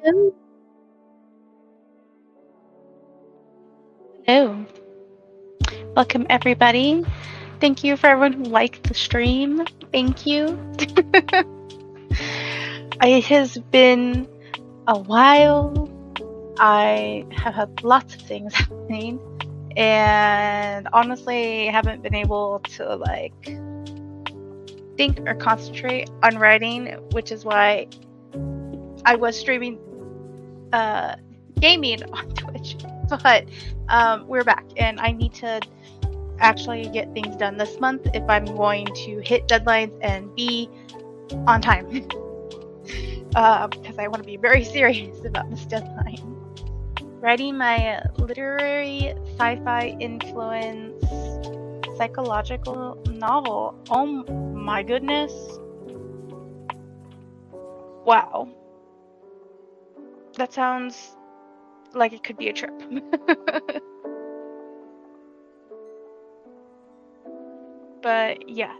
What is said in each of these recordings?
Hello. Hello. Welcome, everybody. Thank you for everyone who liked the stream. Thank you. It has been a while. I have had lots of things happening, and honestly, haven't been able to think or concentrate on writing, which is why I was streaming gaming on Twitch. But we're back, and I need to actually get things done this month if I'm going to hit deadlines and be on time. Because I want to be very serious about this deadline. Writing my literary sci-fi influence psychological novel. Oh my goodness. Wow. That sounds like it could be a trip. But yes.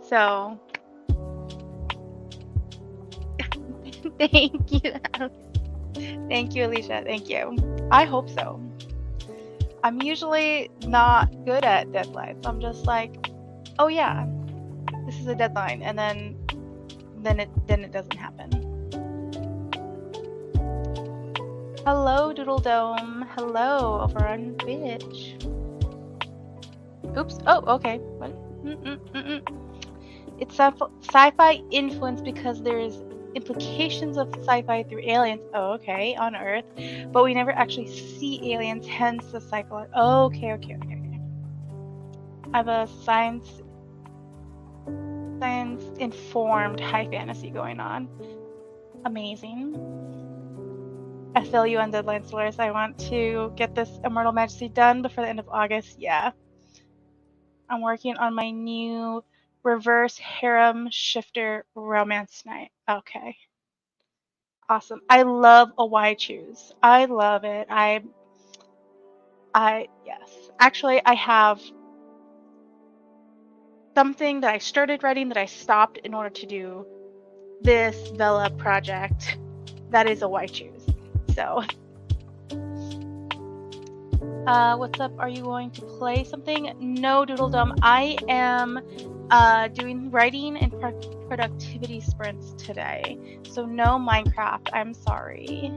So thank you. Thank you, Alicia. Thank you. I hope so. I'm usually not good at deadlines. I'm just like, oh yeah, this is a deadline, and then it doesn't happen. Hello, Doodle Dome. Hello, over on Twitch. Oops. Oh, okay. What? It's sci-fi influence because there's implications of sci-fi through aliens. Oh, okay, on Earth, but we never actually see aliens. Hence the cycle. Oh, okay. I have a science-informed high fantasy going on. Amazing. I feel you on deadline, Solaris. I want to get this Immortal Majesty done before the end of August. Yeah. I'm working on my new reverse harem shifter romance night. Okay. Awesome. I love a why choose. I love it. Yes. Actually, I have something that I started writing that I stopped in order to do this Vela project. That is a why choose. So, what's up? Are you going to play something? No, Doodledum. I am doing writing and productivity sprints today. So no Minecraft. I'm sorry.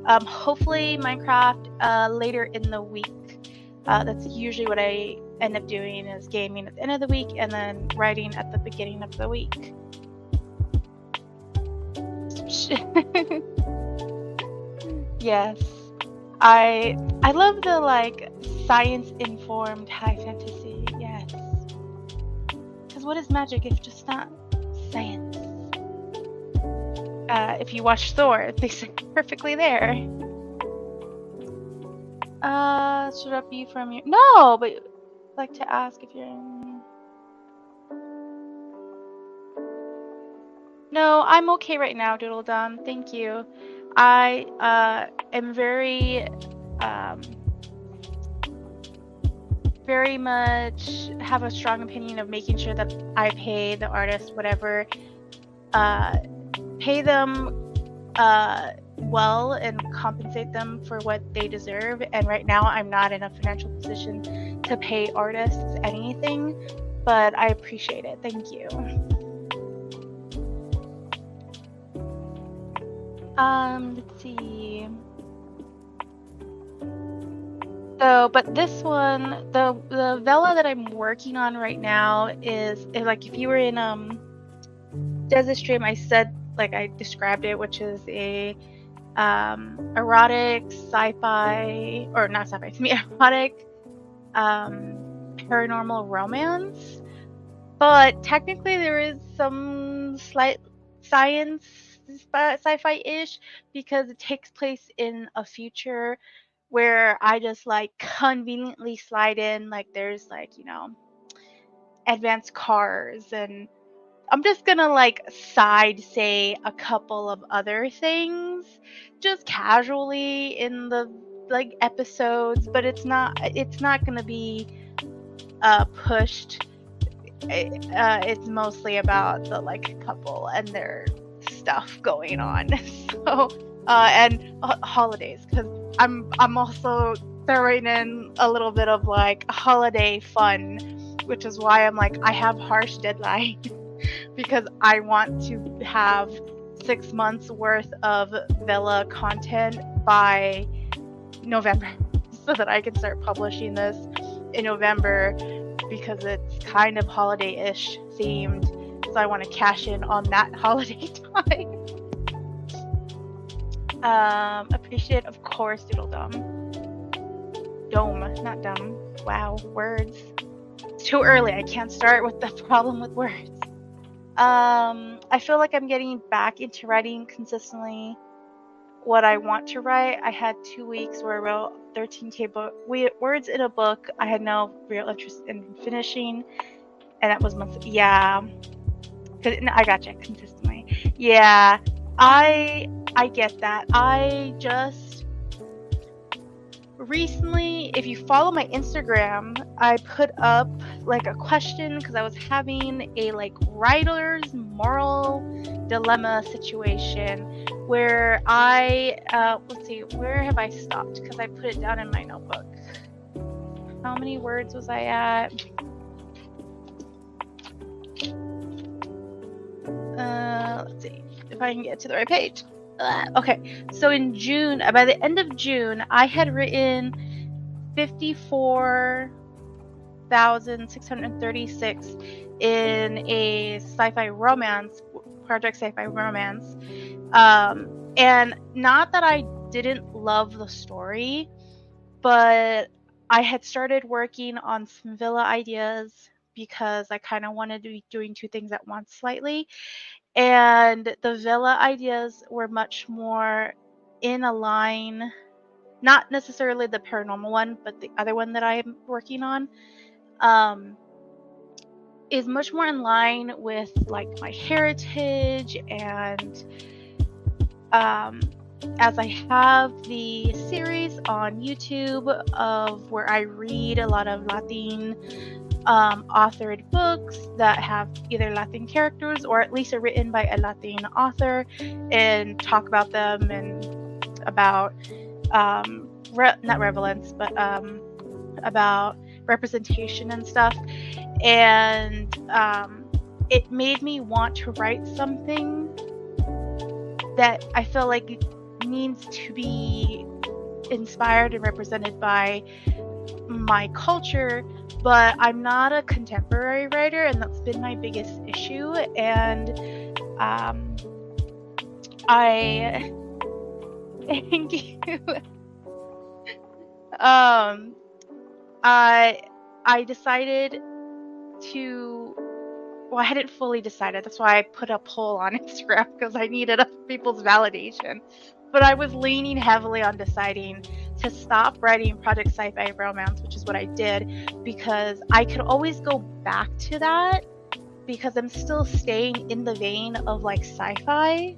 Hopefully Minecraft later in the week. That's usually what I end up doing, is gaming at the end of the week and then writing at the beginning of the week. Yes. I love the science-informed high fantasy. Yes. Because what is magic if just not science? If you watch Thor, they say perfectly there. Should that be from you? No, but I'd like to ask if you're in... No, I'm okay right now, Doodledum. Thank you. I am very much have a strong opinion of making sure that I pay the artist whatever, pay them well and compensate them for what they deserve. And right now I'm not in a financial position to pay artists anything, but I appreciate it. Thank you. Let's see. So, but this one, the Vela that I'm working on right now is like, if you were in Desert Stream, I said, like, I described it, which is a erotic sci-fi, or not sci-fi, it's me, erotic paranormal romance. But technically there is some slight science sci-fi-ish, because it takes place in a future where I just conveniently slide in, there's advanced cars, and I'm just gonna side say a couple of other things just casually in the episodes, but it's not gonna be pushed. It's mostly about the couple and their stuff going on. So and holidays, because I'm also throwing in a little bit of like holiday fun, which is why I'm like, I have harsh deadlines because I want to have 6 months worth of Villa content by November so that I can start publishing this in November, because it's kind of holiday-ish themed, so I want to cash in on that holiday time. Appreciate, of course, Doodledum. Dome, not dumb. Wow, words. It's too early. I can't start with the problem with words. I feel like I'm getting back into writing consistently what I want to write. I had 2 weeks where I wrote 13K words in a book I had no real interest in finishing, and that was monthly. Yeah, I gotcha, consistently. Yeah, I get that. I just recently, if you follow my Instagram, I put up like a question because I was having a like writer's moral dilemma situation where I let's see, where have I stopped? Because I put it down in my notebook. How many words was I at? Let's see if I can get to the right page. Okay, so in June, by the end of June, I had written 54,636 in a sci-fi romance, project sci-fi romance. And not that I didn't love the story, but I had started working on some Villa ideas because I kind of wanted to be doing 2 things at once slightly. And the Villa ideas were much more in a line, not necessarily the paranormal one, but the other one that I'm working on, is much more in line with like my heritage. And as I have the series on YouTube of where I read a lot of Latin authored books that have either Latin characters or at least are written by a Latin author, and talk about them and about not relevance, but about representation and stuff. And it made me want to write something that I feel like needs to be inspired and represented by my culture, but I'm not a contemporary writer, and that's been my biggest issue. And I thank you. I decided to, well, I hadn't fully decided. That's why I put a poll on Instagram, because I needed other people's validation. But I was leaning heavily on deciding to stop writing project sci-fi romance, which is what I did, because I could always go back to that because I'm still staying in the vein of like sci-fi,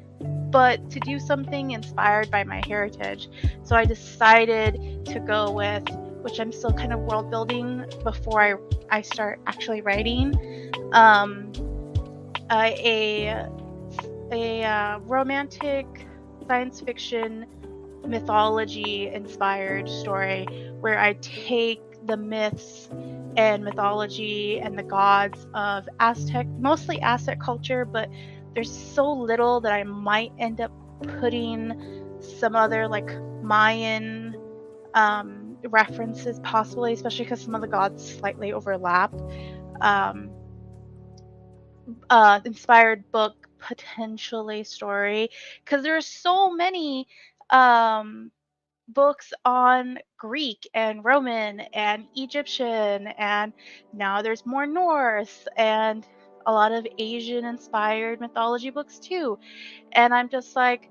but to do something inspired by my heritage. So I decided to go with, which I'm still kind of world building before I start actually writing, a romantic science fiction mythology inspired story where I take the myths and mythology and the gods of Aztec, mostly Aztec culture, but there's so little that I might end up putting some other like Mayan references possibly, especially because some of the gods slightly overlap. Inspired book, potentially story, because there are so many books on Greek and Roman and Egyptian, and now there's more Norse and a lot of Asian inspired mythology books too. And I'm just like,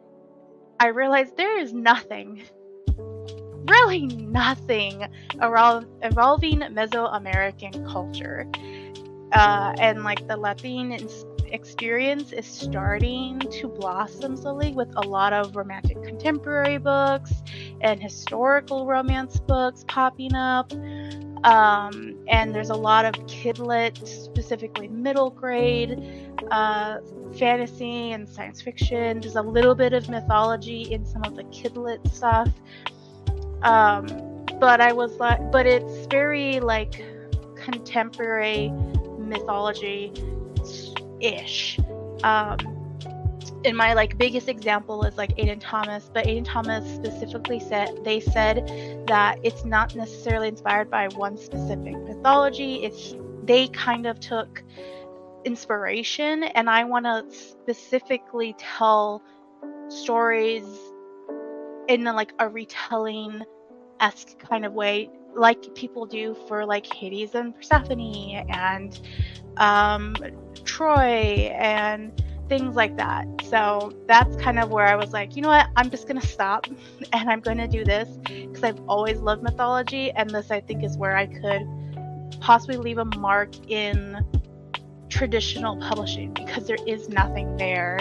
I realized there is nothing, really nothing around evolving Mesoamerican culture. And like the Latin experience is starting to blossom slowly with a lot of romantic contemporary books and historical romance books popping up. And there's a lot of kidlit, specifically middle grade, fantasy and science fiction. There's a little bit of mythology in some of the kidlit stuff. But I was like, but it's very like contemporary mythology-ish. And my like biggest example is like Aiden Thomas, but Aiden Thomas specifically said that it's not necessarily inspired by one specific mythology. They kind of took inspiration, and I want to specifically tell stories in like a retelling-esque kind of way, like people do for like Hades and Persephone and Troy and things like that. So that's kind of where I was like, you know what, I'm just gonna stop and I'm gonna do this because I've always loved mythology, and this I think is where I could possibly leave a mark in traditional publishing, because there is nothing there.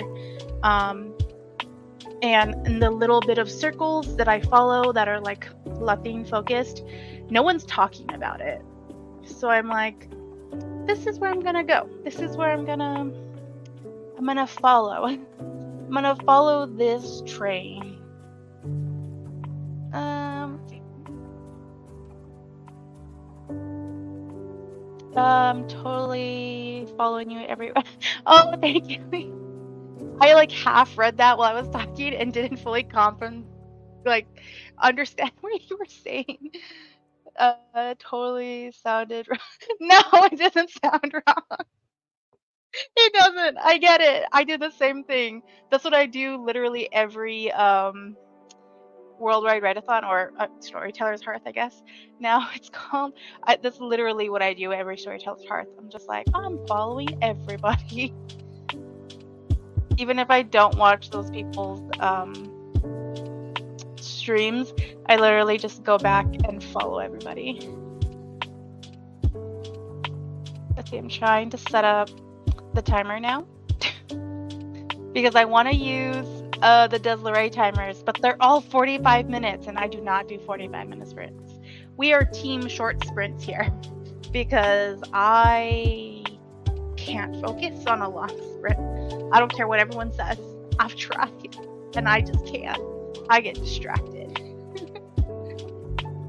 And in the little bit of circles that I follow that are like Latin focused, no one's talking about it. So I'm like, this is where I'm gonna go. This is where I'm gonna follow. I'm gonna follow this train. Let's see. Totally following you everywhere. Oh, thank you. I like half read that while I was talking and didn't fully understand what you were saying. Totally sounded wrong. No, it doesn't sound wrong. It doesn't. I get it. I did the same thing. That's what I do literally every Worldwide Readathon, or Storyteller's Hearth, I guess. Now it's called. That's literally what I do every Storyteller's Hearth. I'm just like, I'm following everybody. Even if I don't watch those people's streams, I literally just go back and follow everybody. Let's see, I'm trying to set up the timer now because I want to use the Desiree timers, but they're all 45 minutes and I do not do 45-minute sprints. We are team short sprints here because I can't focus on a long sprint. I don't care what everyone says. I've tried and I just can't. I get distracted.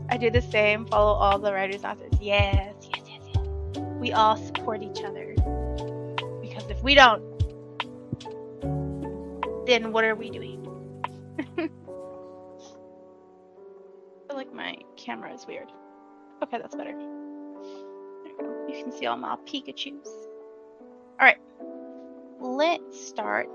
I do the same, follow all the writers' authors. Yes. We all support each other. Because if we don't, then what are we doing? I feel like my camera is weird. Okay, that's better. There you go. You can see all my Pikachus. Alright. Let's start.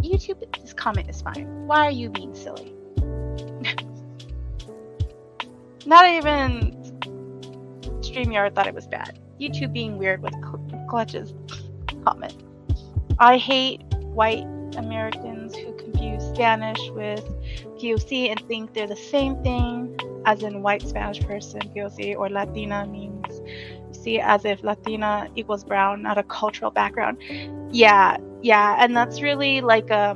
YouTube, this comment is fine. Why are you being silly? Not even StreamYard thought it was bad. YouTube being weird with Clutch's comment. I hate white Americans who confuse Spanish with POC and think they're the same thing, as in white Spanish person, POC, or Latina means see as if Latina equals brown, not a cultural background. Yeah, and that's really like a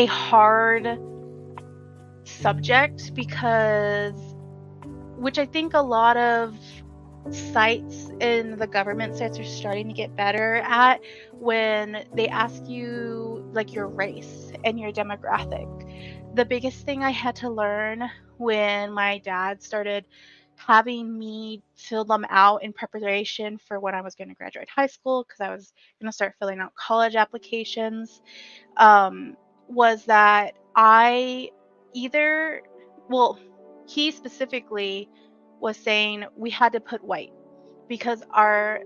hard subject, because which I think a lot of sites in the government sites are starting to get better at, when they ask you like your race and your demographic. The biggest thing I had to learn when my dad started having me fill them out in preparation for when I was going to graduate high school, because I was going to start filling out college applications, was that he specifically was saying we had to put white, because our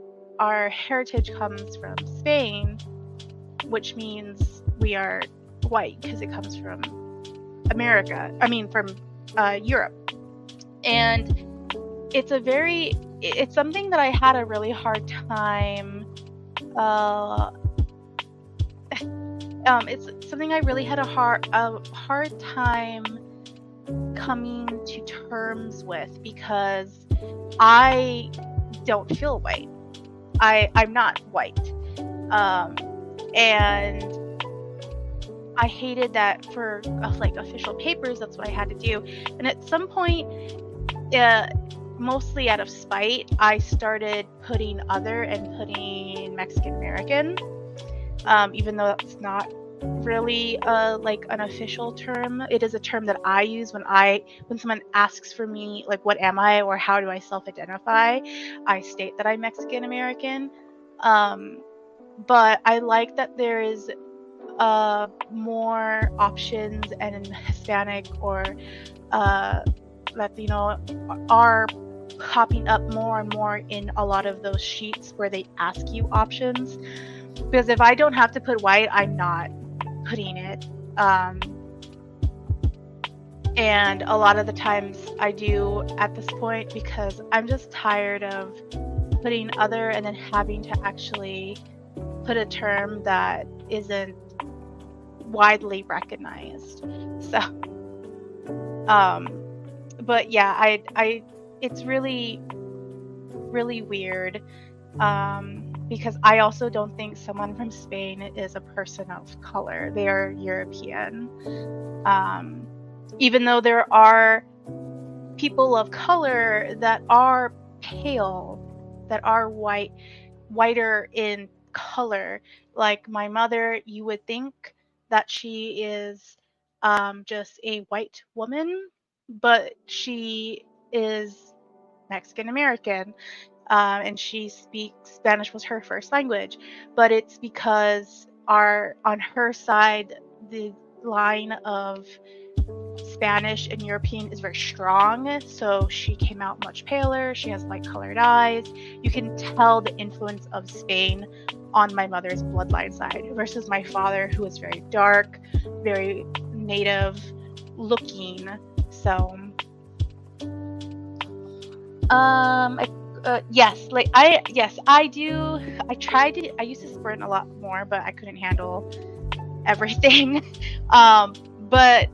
heritage comes from Spain, which means we are white because it comes from from Europe. And it's something that I had a really hard time it's something I really had a hard time coming to terms with, because I don't feel white. I'm not white. And I hated that for like official papers, that's what I had to do. And at some point, mostly out of spite, I started putting other and putting Mexican American, even though that's not really like an official term. It is a term that I use when someone asks for me, like, what am I or how do I self-identify, I state that I'm Mexican American. But I like that there is more options, and Hispanic or Latino are popping up more and more in a lot of those sheets where they ask you options. Because if I don't have to put white, I'm not putting it. And a lot of the times I do at this point, because I'm just tired of putting other and then having to actually put a term that isn't widely recognized. So but yeah, I it's really weird, because I also don't think someone from Spain is a person of color. They are European. Even though there are people of color that are pale, that are whiter in color, like my mother, you would think that she is just a white woman, but she is Mexican American, and she speaks Spanish, was her first language. But it's because on her side, the line of Spanish and European is very strong, so she came out much paler. She has light colored eyes. You can tell the influence of Spain on my mother's bloodline side versus my father, who is very dark, very native looking. So yes, like I used to sprint a lot more, but I couldn't handle everything. But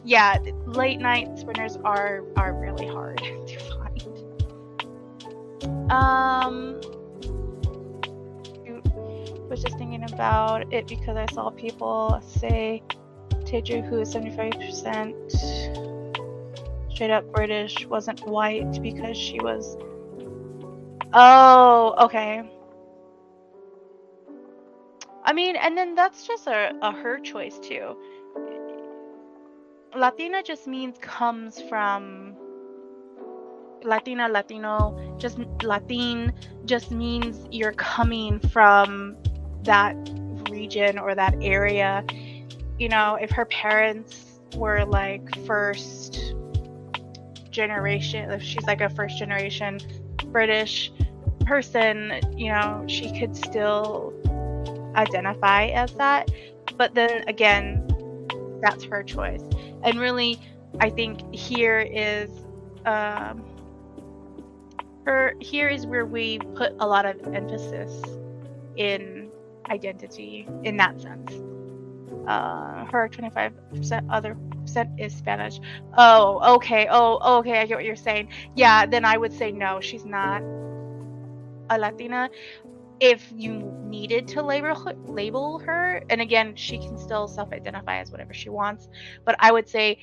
yeah, late night sprinters are really hard to find. Was just thinking about it because I saw people say Teju, who is 75% straight up British, wasn't white because she was. Oh, okay. I mean, and then that's just a her choice too. Latina just means comes from Latina, Latino, just Latin just means you're coming from that region or that area. You know, if her parents were like first generation, if she's like a first generation British person, you know, she could still identify as that. But then again, that's her choice. And really, I think here is where we put a lot of emphasis in identity in that sense. Her 25% other percent is Spanish. Oh, okay. Oh, okay. I get what you're saying. Yeah, then I would say no, she's not a Latina. If you needed to label her, and again, she can still self-identify as whatever she wants, but I would say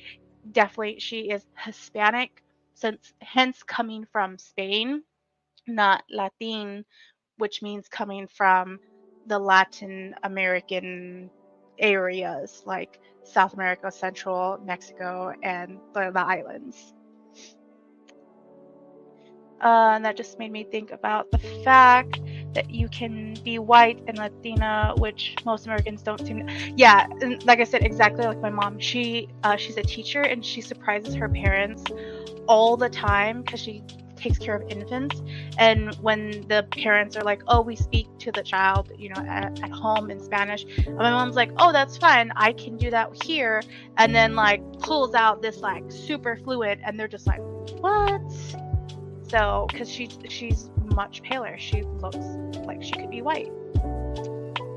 definitely she is Hispanic, hence coming from Spain, not Latin, which means coming from the Latin American areas like South America, Central Mexico, and the islands. And that just made me think about the fact that you can be white and Latina, which most Americans don't seem to. Yeah, and like I said, exactly like my mom. She's a teacher, and she surprises her parents all the time because she takes care of infants. And when the parents are like, "Oh, we speak to the child, you know, at home in Spanish," and my mom's like, "Oh, that's fine. I can do that here," and then like pulls out this like super fluent, and they're just like, "What?" So, because she's much paler, she looks like she could be white.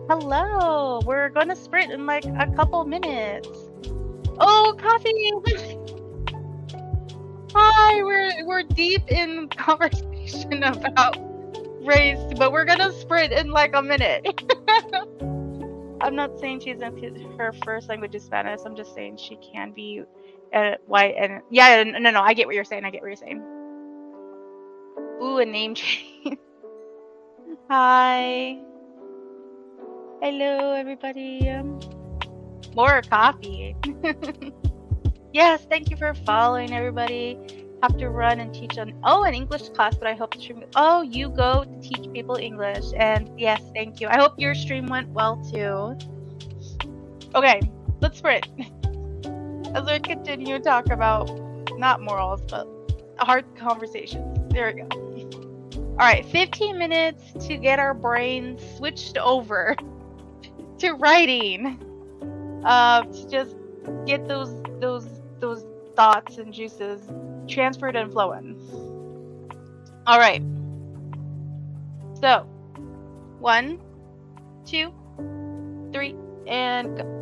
Hello, we're going to sprint in like a couple minutes. Oh, coffee! Hi, we're deep in conversation about race, but we're gonna sprint in like a minute. I'm not saying she's her first language is Spanish. I'm just saying she can be white and yeah. No. I get what you're saying. Ooh, a name change. Hi. Hello, everybody. More coffee. Yes, thank you for following, everybody. Have to run and teach an English class, but I hope the stream. Oh, you go to teach people English, and yes, thank you. I hope your stream went well too. Okay, let's sprint. As we continue to talk about not morals, but hard conversations. There we go. All right, 15 minutes to get our brains switched over to writing. To just get those thoughts and juices transferred and flowing. All right. So, 1, 2, 3, and go.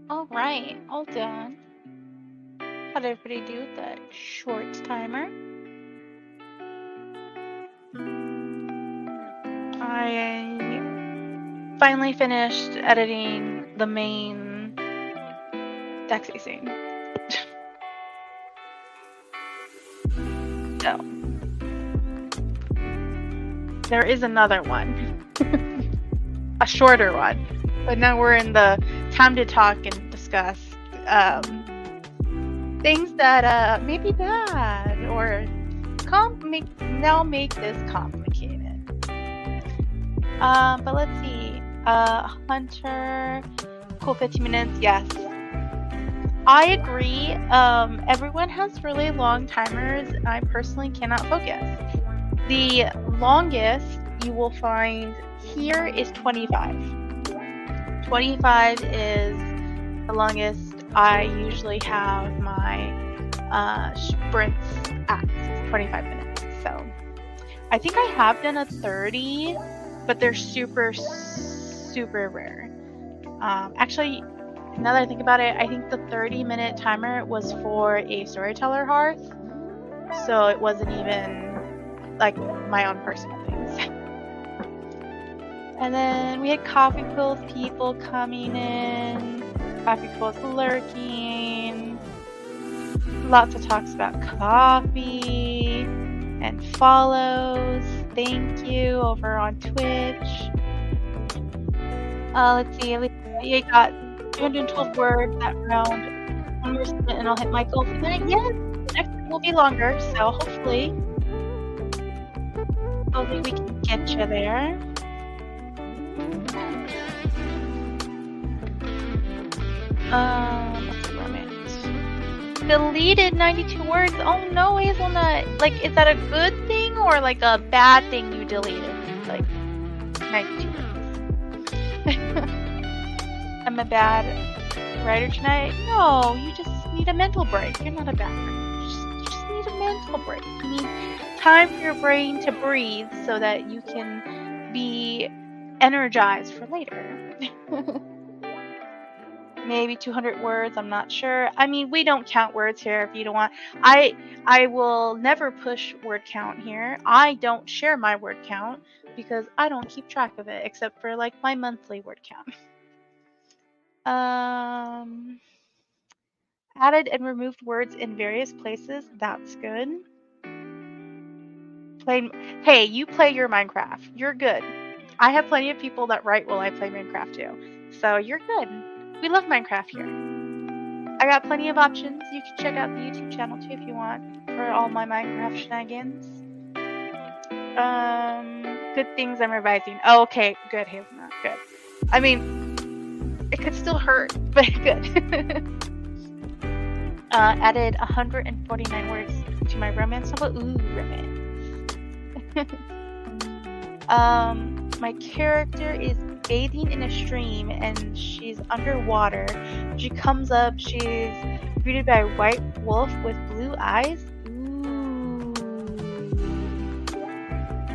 All right, all done. How'd everybody do with that short timer? I finally finished editing the main Dexy scene. So, there is another one, a shorter one, but now we're in the time to talk and discuss things that may be bad or make this complicated. But let's see. Hunter, cool 15 minutes, yes. I agree. Everyone has really long timers. I personally cannot focus. The longest you will find here is 25. 25 is the longest I usually have my sprints at, 25 minutes. So I think I have done a 30, but they're super, super rare. Actually, now that I think about it, I think the 30-minute timer was for a Storyteller hearth, so it wasn't even like my own personal things. And then we had Coffee Quills people coming in, Coffee Quills lurking, lots of talks about coffee and follows. Thank you over on Twitch. Let's see, we got 212 words that round. One more spin and I'll hit my goal for the night. Yes, the next one will be longer, so hopefully we can get you there. Let's see, romance. Deleted 92 words. Oh no, Hazelnut. Like, is that a good thing or like a bad thing you deleted? Like, 92 words. I'm a bad writer tonight. No, you just need a mental break. You're not a bad writer. You just need a mental break. You need time for your brain to breathe so that you can be energized for later. Maybe 200 words, I'm not sure. I mean, we don't count words here if you don't want. I will never push word count here. I don't share my word count because I don't keep track of it except for like my monthly word count. Added and removed words in various places. That's good. Hey, you play your Minecraft. You're good. I have plenty of people that write while I play Minecraft too. So you're good. We love Minecraft here. I got plenty of options. You can check out the YouTube channel too if you want for all my Minecraft shenanigans. Good things I'm revising. Oh, okay, good, Hazelnut, good. I mean, it could still hurt, but good. Added 149 words to my romance novel. Ooh, romance. My character is bathing in a stream and she's underwater. She comes up, she's greeted by a white wolf with blue eyes. Ooh.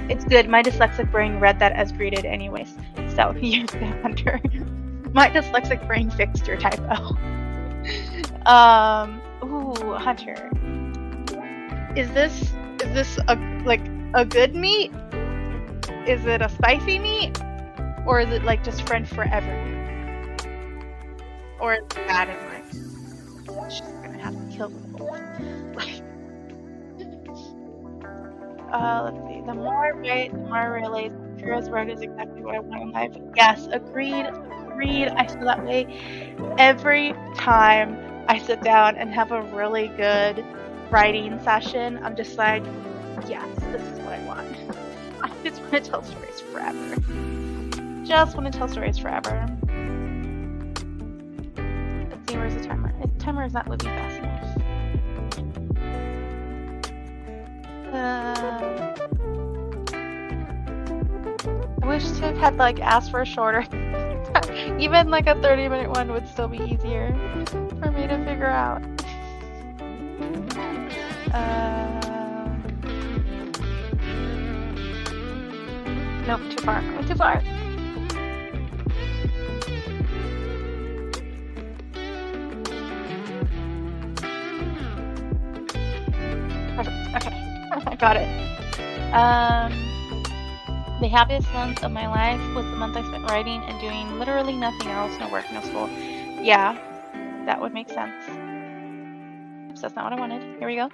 It's good. My dyslexic brain read that as greeted anyways. So you're the hunter. My dyslexic brain fixed your typo. Ooh, hunter. Is this a good meat? Is it a spicy meat? Or is it like just friend forever? Or is it bad and like she's gonna have to kill the wolf? Let's see. The more I write, the more I realize Pura's road is exactly what I want in life. Yes, agreed. I feel that way every time I sit down and have a really good writing session. I'm just like, yes, this is what I want. I just want to tell stories forever. Just want to tell stories forever. Let's see, where's the timer? The timer is not moving fast enough. I wish to have had like asked for a shorter. Even like a 30-minute one would still be easier for me to figure out. Nope, too far. Went too far. Okay, I got it. The happiest month of my life was the month I spent writing and doing literally nothing else, no work, no school. Yeah, that would make sense. Oops, that's not what I wanted. Here we go.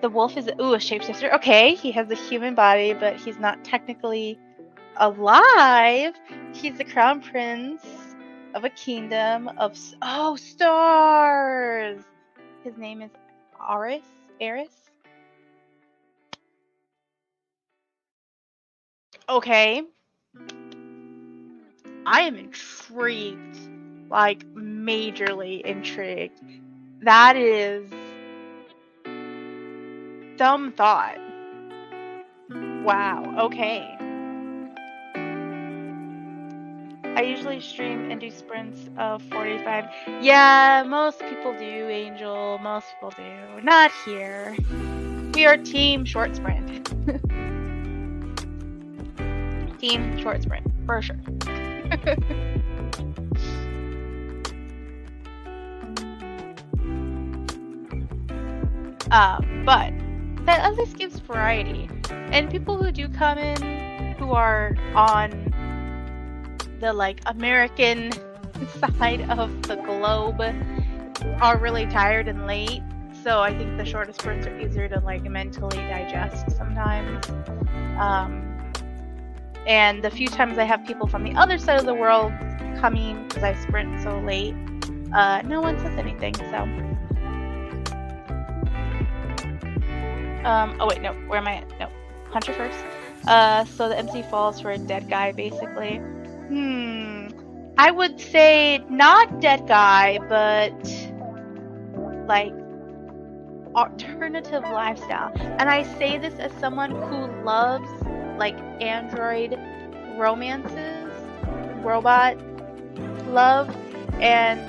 The wolf is, ooh, a shapeshifter. Okay, he has a human body, but he's not technically alive. He's the crown prince of a kingdom of, oh, stars. His name is Aris. Okay. I am intrigued. Like, majorly intrigued. That is dumb thought. Wow, okay. I usually stream and do sprints of 45. Yeah, most people do, Angel. Most people do. Not here. We are team short sprint. Team short sprint, for sure. But that at least gives variety. And people who do come in, who are on the like American side of the globe, are really tired and late. So I think the shortest sprints are easier to like mentally digest sometimes. And the few times I have people from the other side of the world coming because I sprint so late, no one says anything. So, oh wait, no, where am I at? No, Hunter first. So the MC falls for a dead guy, basically. I would say not dead guy, but like alternative lifestyle. And I say this as someone who loves like Android romances, robot love, and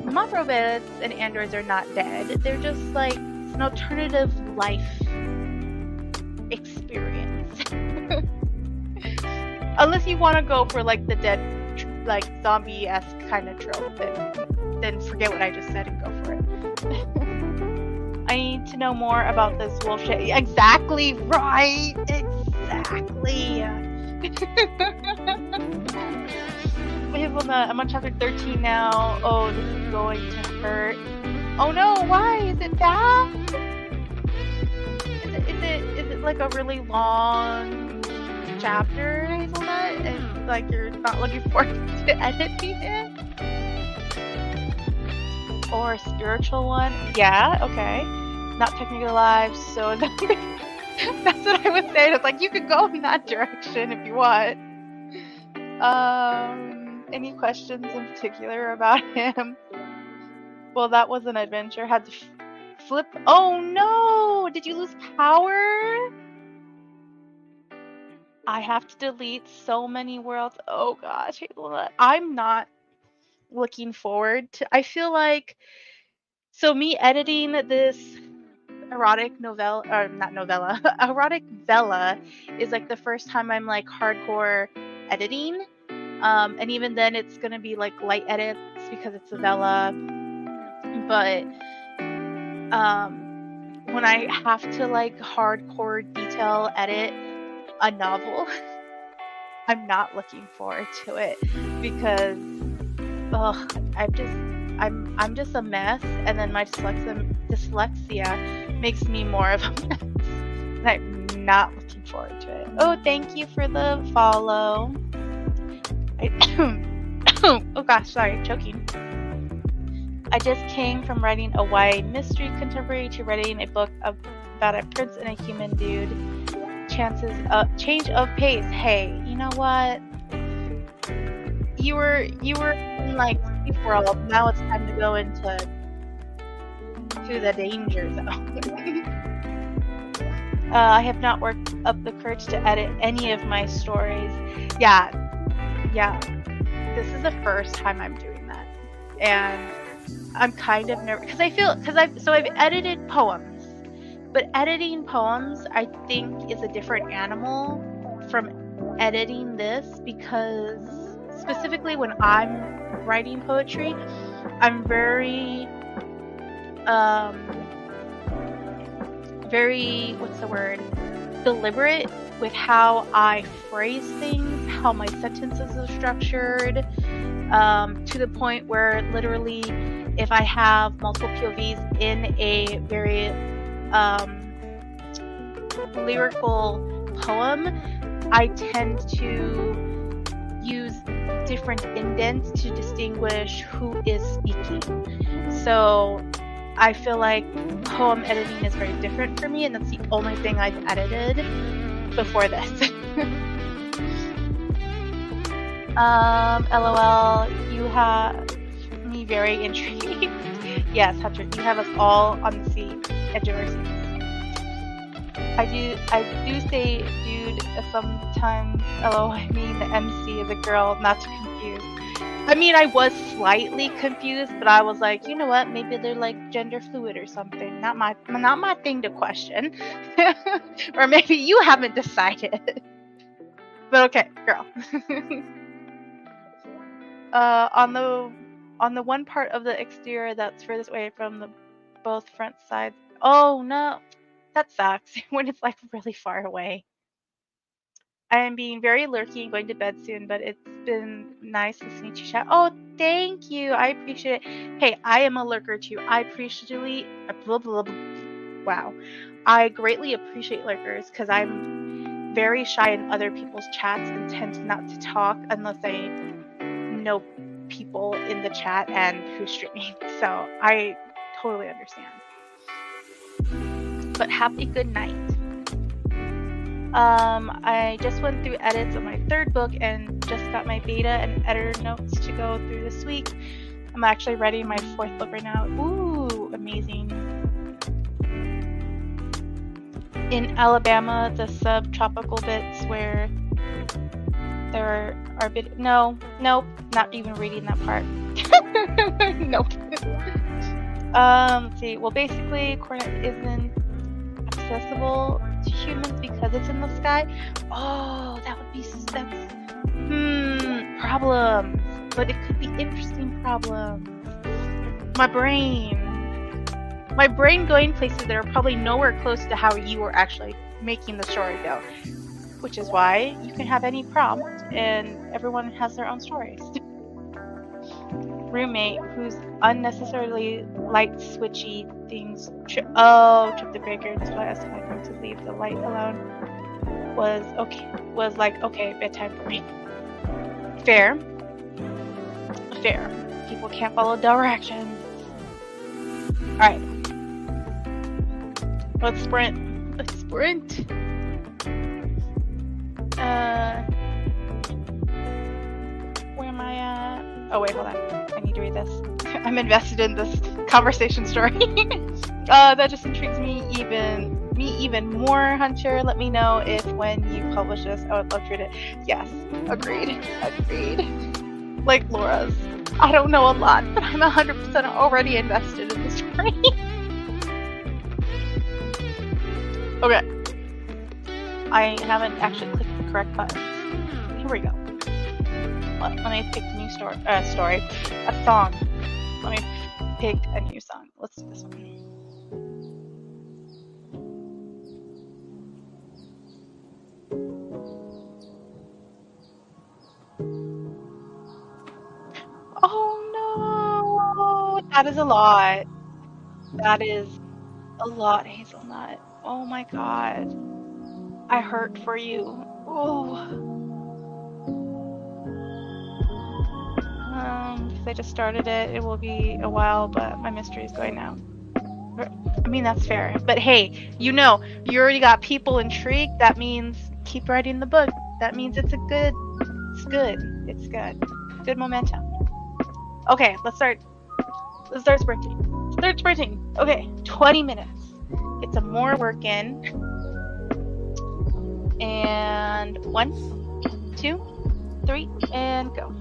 my robots and androids are not dead. They're just like an alternative life experience. Unless you want to go for like the dead, like zombie-esque kind of trope, then forget what I just said and go for it. I need to know more about this wolf shit. Exactly right. Exactly. Hazelnut, I'm on chapter 13 now. Oh, this is going to hurt. Oh no, why? Is it bad? Is it like a really long chapter, Hazelnut? And like you're not looking forward to editing it? Or a spiritual one? Yeah, okay. Not technically alive, so that's what I was saying. It's like you could go in that direction if you want. Any questions in particular about him? Well, that was an adventure. Had to flip. Oh no! Did you lose power? I have to delete so many worlds. Oh gosh, Hazelnut. I'm not looking forward to. I feel like so me editing this erotic novella, or not novella, erotic vella is like the first time I'm like hardcore editing. And even then it's gonna be like light edits because it's a vella. But when I have to like hardcore detail edit a novel, I'm not looking forward to it because I'm just a mess, and then my dyslexia makes me more of a mess. And I'm not looking forward to it. Oh, thank you for the follow. Oh gosh, sorry, choking. I just came from writing a YA mystery contemporary to writing a book about a prince and a human dude. Change of pace. Hey, you know what? You were in like Sleep World. Now it's time to go into the danger zone. I have not worked up the courage to edit any of my stories. Yeah. This is the first time I'm doing that, and I'm kind of nervous because I've edited poems, but editing poems I think is a different animal from editing this, because specifically when I'm writing poetry, I'm very very, what's the word, deliberate with how I phrase things, how my sentences are structured, to the point where literally if I have multiple POVs in a very lyrical poem, I tend to use different indents to distinguish who is speaking. So I feel like poem editing is very different for me, and that's the only thing I've edited before this. LOL, you have me very intrigued. Yes, Hunter, you have us all on the seat, edge of our seats. I do say dude sometimes, LOL, I mean the MC is a girl, not to confuse. I mean, I was slightly confused, but I was like, you know what? Maybe they're like gender fluid or something. Not my thing to question. Or maybe you haven't decided. But okay, girl. On the one part of the exterior that's furthest away from both front sides. Oh no, that sucks. When it's like really far away. I am being very lurky and going to bed soon, but it's been nice listening to you chat. Oh, thank you. I appreciate it. Hey, I am a lurker too. I greatly appreciate lurkers because I'm very shy in other people's chats and tend not to talk unless I know people in the chat and who's streaming. So I totally understand. But happy good night. I just went through edits on my third book and just got my beta and editor notes to go through this week. I'm actually writing my fourth book right now. Ooh, amazing. In Alabama, the subtropical bits where there are nope, not even reading that part. Nope. Let's see. Well, basically, Cornet isn't accessible to humans because it's in the sky. Oh, that's problems, but it could be interesting problems. My brain going places that are probably nowhere close to how you are actually making the story go, which is why you can have any prompt and everyone has their own stories. Roommate who's unnecessarily light switchy things trip the breaker, so I asked him to leave the light alone. Was like okay, bedtime for me. Fair. People can't follow directions. Alright. Let's sprint. Where am I at? Oh wait, hold on. I need to read this. I'm invested in this conversation story. That just intrigues me even more, Hunter. Let me know if when you publish this, I would love to read it. Yes, agreed. Like Laura's. I don't know a lot, but I'm 100% already invested in the story. Okay. I haven't actually clicked the correct buttons. Here we go. Let me pick a new story. A song. Let me pick a new song. Let's do this one. Oh no! That is a lot. That is a lot, Hazelnut. Oh my god. I hurt for you. Oh. Because I just started it. It will be a while, but my mystery is going now. I mean, that's fair. But hey, you already got people intrigued. That means keep writing the book. That means it's good. Good momentum. Okay, let's start sprinting. Okay, 20 minutes. Get some more work in. And 1, 2, 3, and go.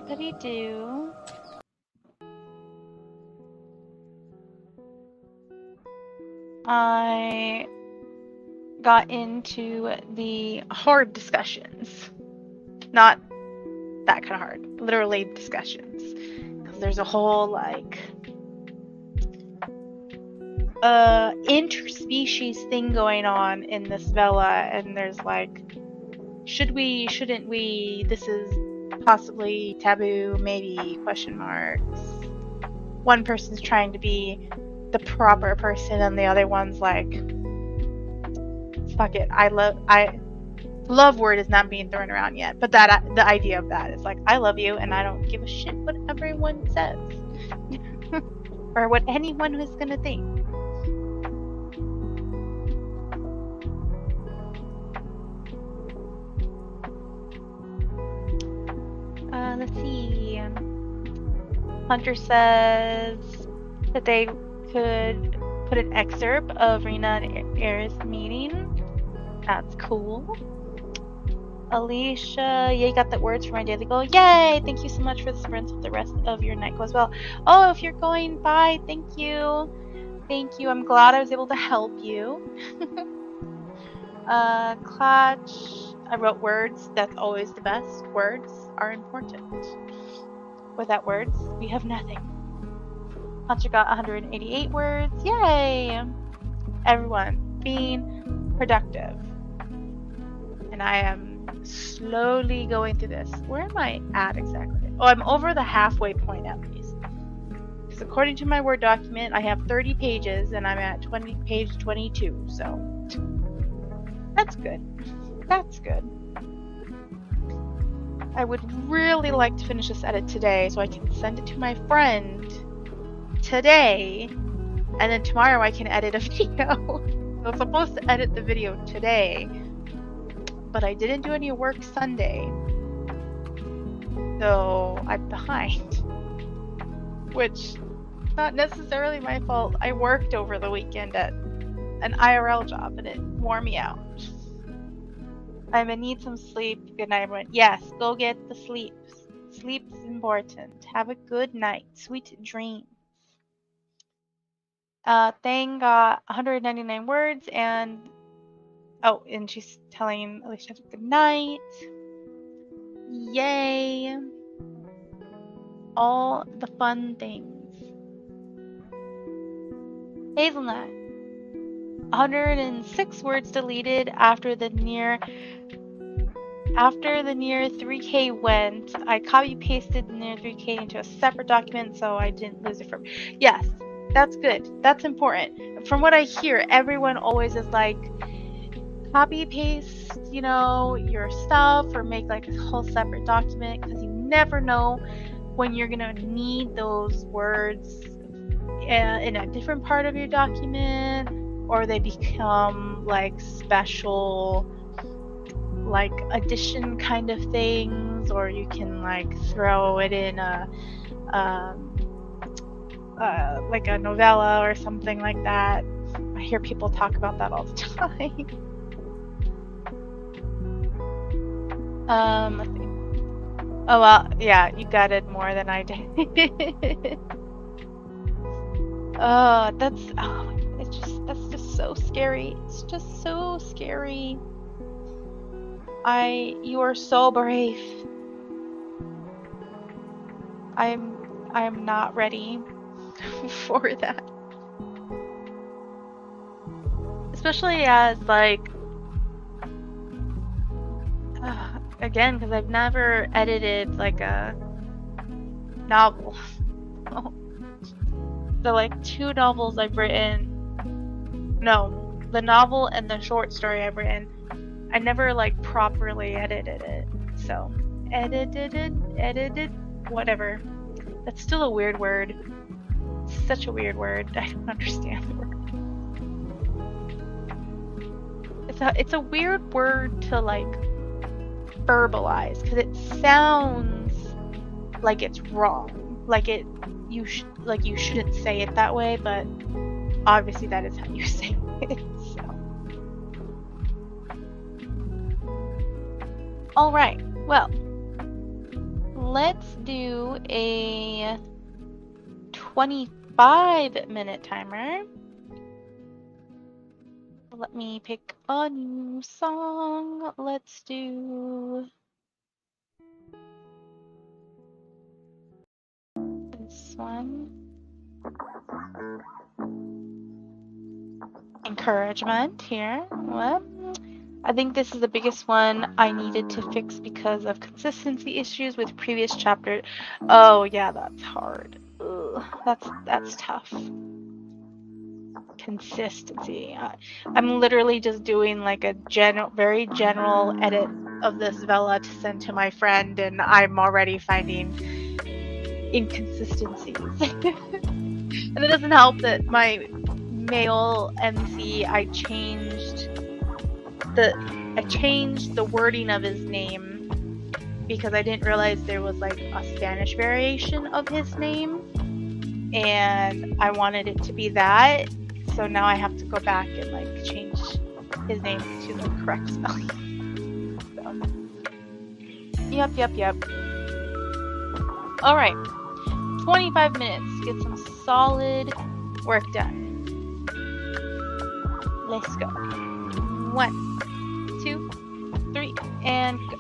everybody do? I got into the hard discussions. Not that kind of hard. Literally discussions. Because there's a whole, like, interspecies thing going on in this villa, and there's like, should we, shouldn't we, this is possibly taboo, maybe, question marks. One person's trying to be the proper person, and the other one's like, fuck it, love word is not being thrown around yet, but that the idea of that is like, I love you and I don't give a shit what everyone says or what anyone is gonna think. Let's see. Hunter says that they could put an excerpt of Rena and Air's meeting. That's cool. Alicia, yeah, you got the words for my daily goal. Yay! Thank you so much for the sprints. With the rest of your night goes well. Oh, if you're going, bye. Thank you. Thank you. I'm glad I was able to help you. Clutch. I wrote words. That's always the best. Words are important. Without words, we have nothing. Hunter got 188 words. Yay! Everyone being productive. And I am slowly going through this. Where am I at exactly? Oh, I'm over the halfway point at least. Because according to my Word document, I have 30 pages and I'm at page 22. So that's good. That's good. I would really like to finish this edit today so I can send it to my friend today, and then tomorrow I can edit a video. I was supposed to edit the video today, but I didn't do any work Sunday, so I'm behind, which is not necessarily my fault. I worked over the weekend at an IRL job and it wore me out. I'm gonna need some sleep. Good night, everyone. Yes, go get the sleep. Sleep's important. Have a good night. Sweet dreams. Thang got 199 words, and and she's telling Alicia good night. Yay! All the fun things. Hazelnut. 106 words deleted after the near 3K went. I copy pasted the near 3K into a separate document so I didn't lose it from. Yes, that's good. That's important. From what I hear, everyone always is like, copy paste, your stuff, or make like a whole separate document, because you never know when you're gonna need those words in a different part of your document, or they become like special, like addition kind of things, or you can like throw it in like a novella or something like that. I hear people talk about that all the time. Let's see. Oh well, yeah, you got it more than I did. That's just so scary. It's just so scary. You are so brave. I'm not ready for that. Especially as like, again, because I've never edited like a novel. The like 2 novels I've written, no, the novel and the short story I've written, I never like properly edited it. So edited, whatever. That's still a weird word. It's such a weird word. I don't understand the word. It's a weird word to like verbalize, because it sounds like it's wrong, like you shouldn't say it that way, but obviously that is how you say it. So. All right, well, let's let's do a 25-minute timer. Let me pick a new song. Let's do this one. Encouragement here. Well, I think this is the biggest one I needed to fix because of consistency issues with previous chapters. Oh yeah, that's hard. Ugh, that's tough. Consistency. I'm literally just doing like a very general edit of this Vela to send to my friend, and I'm already finding inconsistencies. And it doesn't help that my male MC, I changed the wording of his name because I didn't realize there was like a Spanish variation of his name, and I wanted it to be that. So now I have to go back and like change his name to the correct spelling. So. Yep. All right, 25 minutes to get some solid work done. Let's go. 1, 2, 3, and go.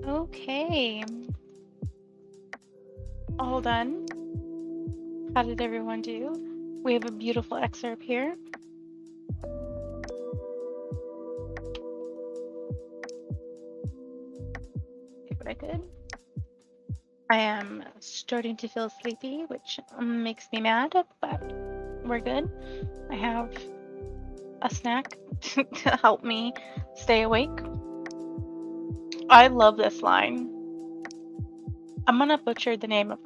Okay. All done. How did everyone do? We have a beautiful excerpt here. See what I did. I am starting to feel sleepy, which makes me mad, but we're good. I have a snack to help me stay awake. I love this line. I'm gonna butcher the name of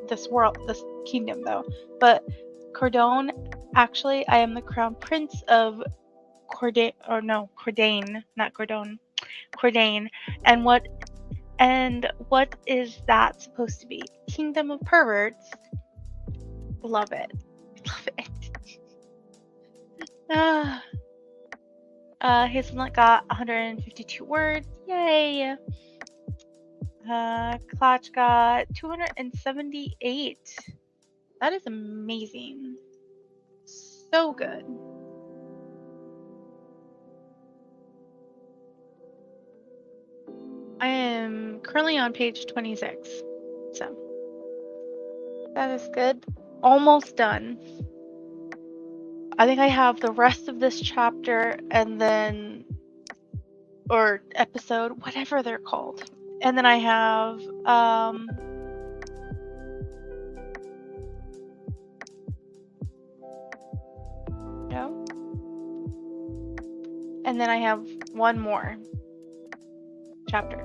this world, this kingdom though. But Cordone, actually, I am the crown prince of Cordain, not Cordone, Cordain. And what is that supposed to be? Kingdom of perverts. Love it. Love it. Hazelnut got 152 words. Yay. Clutch got 278. That is amazing. So good. I am currently on page 26. So that is good. Almost done. I think I have the rest of this chapter and then, or episode, whatever they're called. And then I have, no. And then I have one more chapter,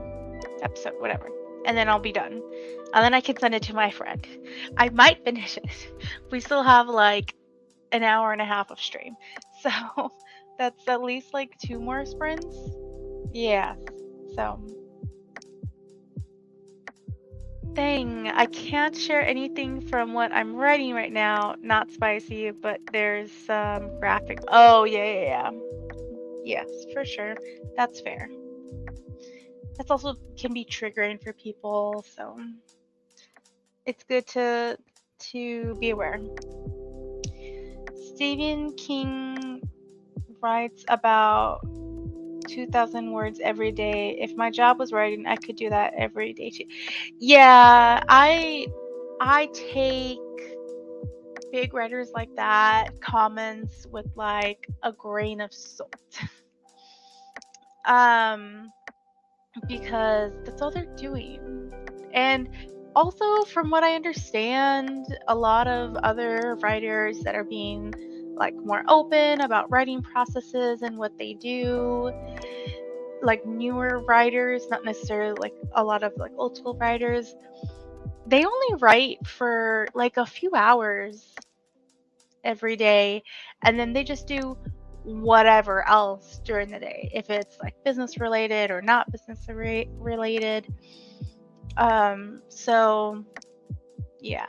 episode, whatever. And then I'll be done. And then I can send it to my friend. I might finish it. We still have like an hour and a half of stream. So that's at least like 2 more sprints. Yeah. So dang, I can't share anything from what I'm writing right now. Not spicy, but there's some graphic. Oh, yeah. Yes, for sure. That's fair. That's also can be triggering for people, so it's good to be aware. Stephen King writes about 2,000 words every day. If my job was writing, I could do that every day too. Yeah, I take big writers like that comments with like a grain of salt. Because that's all they're doing. And also, from what I understand, a lot of other writers that are being like more open about writing processes and what they do, like newer writers, not necessarily like a lot of like old school writers, they only write for like a few hours every day, and then they just do whatever else during the day, if it's like business related or not business related. So yeah.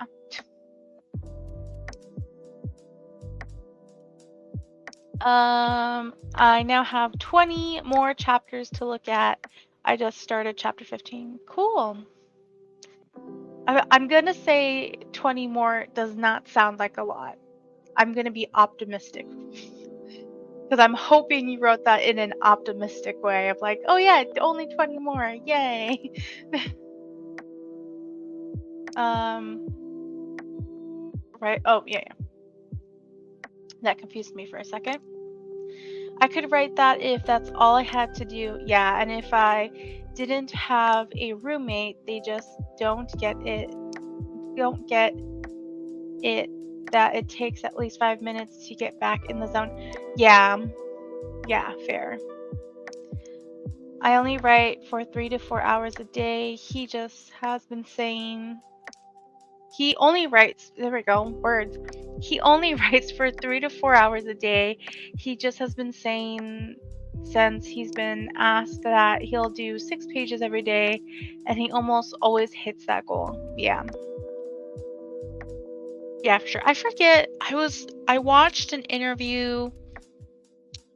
I now have 20 more chapters to look at. I just started chapter 15. Cool. I'm gonna say 20 more does not sound like a lot. I'm gonna be optimistic. Because I'm hoping you wrote that in an optimistic way of like, oh yeah, only 20 more, yay. Right, oh yeah. That confused me for a second. I could write that if that's all I had to do, yeah, and if I didn't have a roommate, they just don't get it that it takes at least 5 minutes to get back in the zone. Yeah, fair. I only write for 3 to 4 hours a day. He just has been saying he only writes, there we go, words. He only writes for 3 to 4 hours a day. He just has been saying since he's been asked that he'll do 6 pages every day, and he almost always hits that goal. Yeah. Yeah, for sure. I forget, I watched an interview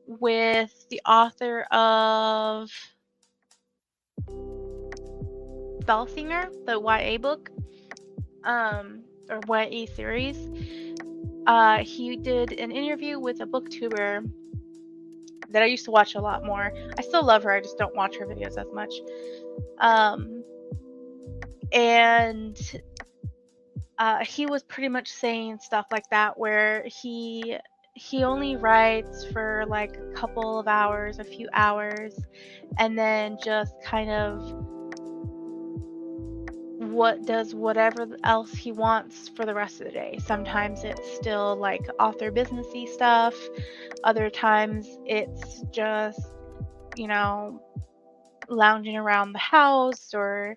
with the author of Spellsinger, the YA book, or YA series. He did an interview with a booktuber that I used to watch a lot more. I still love her, I just don't watch her videos as much. And he was pretty much saying stuff like that, where he only writes for like a couple of hours, a few hours, and then just kind of does whatever else he wants for the rest of the day. Sometimes it's still like author businessy stuff. Other times it's just, you know, lounging around the house or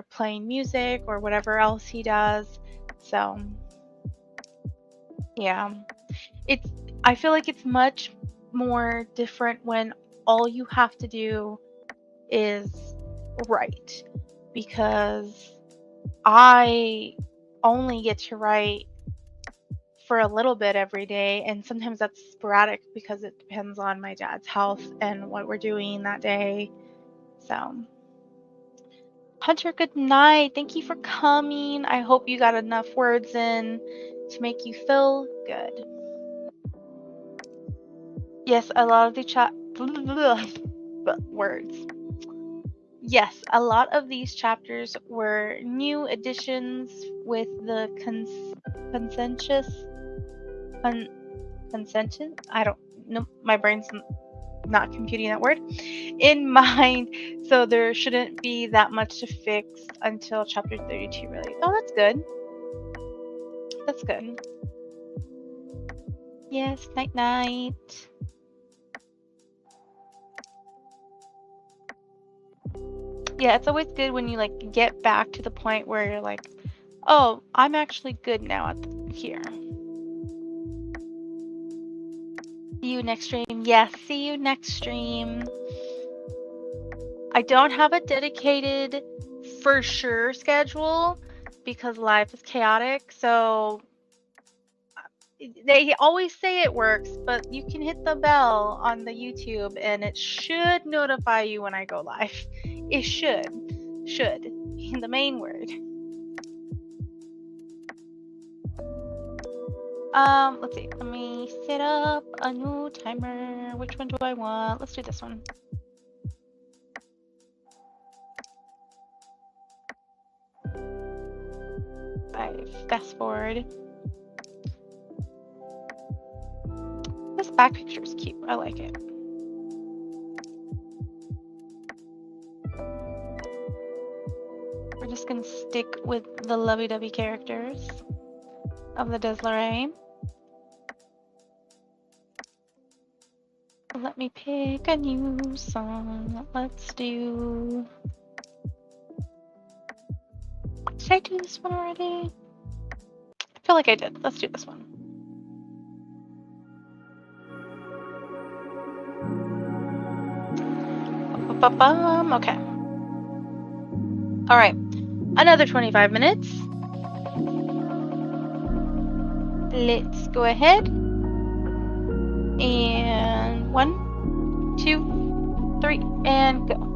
playing music or whatever else he does. So yeah, I feel like it's much more different when all you have to do is write, because I only get to write for a little bit every day, and sometimes that's sporadic because it depends on my dad's health and what we're doing that day. So Hunter, good night. Thank you for coming. I hope you got enough words in to make you feel good. Yes, a lot of the words. Yes, a lot of these chapters were new additions with the consensus. I don't know. My brain's not computing that word in mind, so there shouldn't be that much to fix until chapter 32 really. Oh, that's good. That's good. Yes, night night. Yeah, it's always good when you like get back to the point where you're like, oh, I'm actually good now here. See you next stream. Yes, see you next stream. I don't have a dedicated for sure schedule because life is chaotic. So they always say it works, but you can hit the bell on the YouTube and it should notify you when I go live. It should in the main word. Let's see. Let me set up a new timer. Which one do I want? Let's do this one. I fast forward. This back picture is cute. I like it. We're just gonna stick with the lovey-dovey characters of the Desleray. Let me pick a new song. Let's do... Did I do this one already? I feel like I did. Let's do this one. Okay. All right. Another 25 minutes. Let's go ahead. And 1, 2, 3, and go.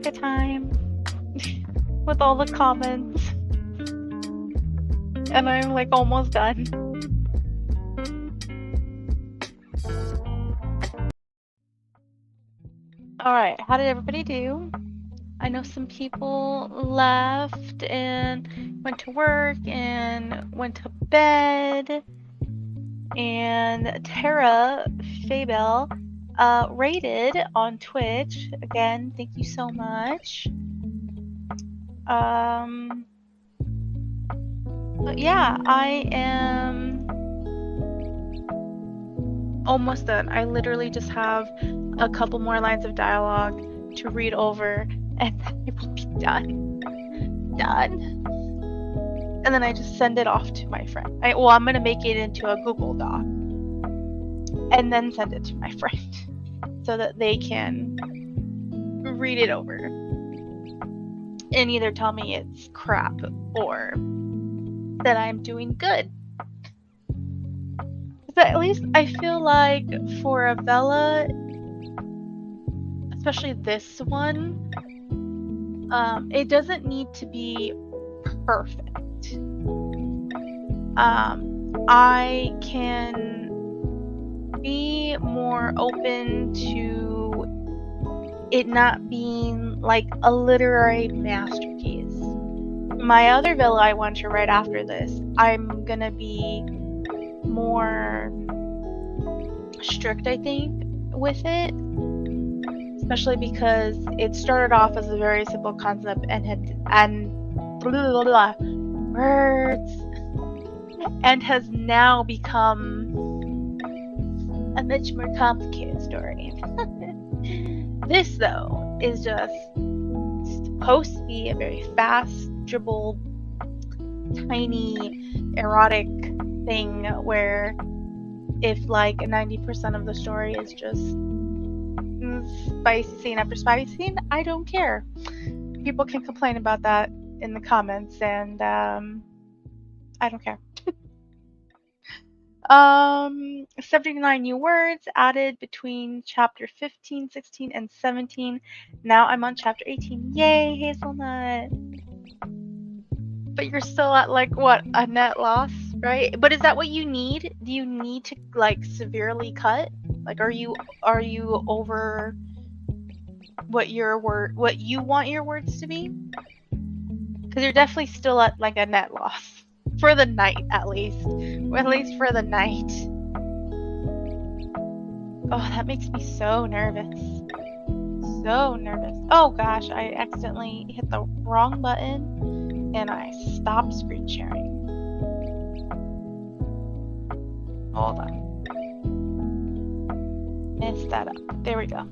of time with all the comments. And I'm like almost done. Alright, how did everybody do? I know some people left and went to work and went to bed. And Tara Fabel rated on Twitch. Again, thank you so much. But yeah, I am almost done. I literally just have a couple more lines of dialogue to read over and then I will be done. And then I just send it off to my friend. I'm gonna make it into a Google Doc and then send it to my friend so that they can read it over and either tell me it's crap or that I'm doing good. But at least I feel like for a Vela, especially this one, it doesn't need to be perfect. I can be more open to it not being like a literary masterpiece. My other Vela I want to write after this, I'm gonna be more strict, I think, with it. Especially because it started off as a very simple concept and has now become a much more complicated story. This, though, is just supposed to be a very fast, dribbled, tiny, erotic thing where if like 90% of the story is just spicy scene after spicy scene, I don't care. People can complain about that in the comments, and I don't care. 79 new words added between chapter 15, 16, and 17. Now I'm on chapter 18. Yay, Hazelnut! But you're still at like what, a net loss, right? But is that what you need? Do you need to like severely cut? Like, are you over what you want your words to be? Because you're definitely still at like a net loss for the night, at least. Or at least for the night. Oh, that makes me so nervous. So nervous. Oh gosh, I accidentally hit the wrong button and I stopped screen sharing. Hold on. Messed that up. There we go.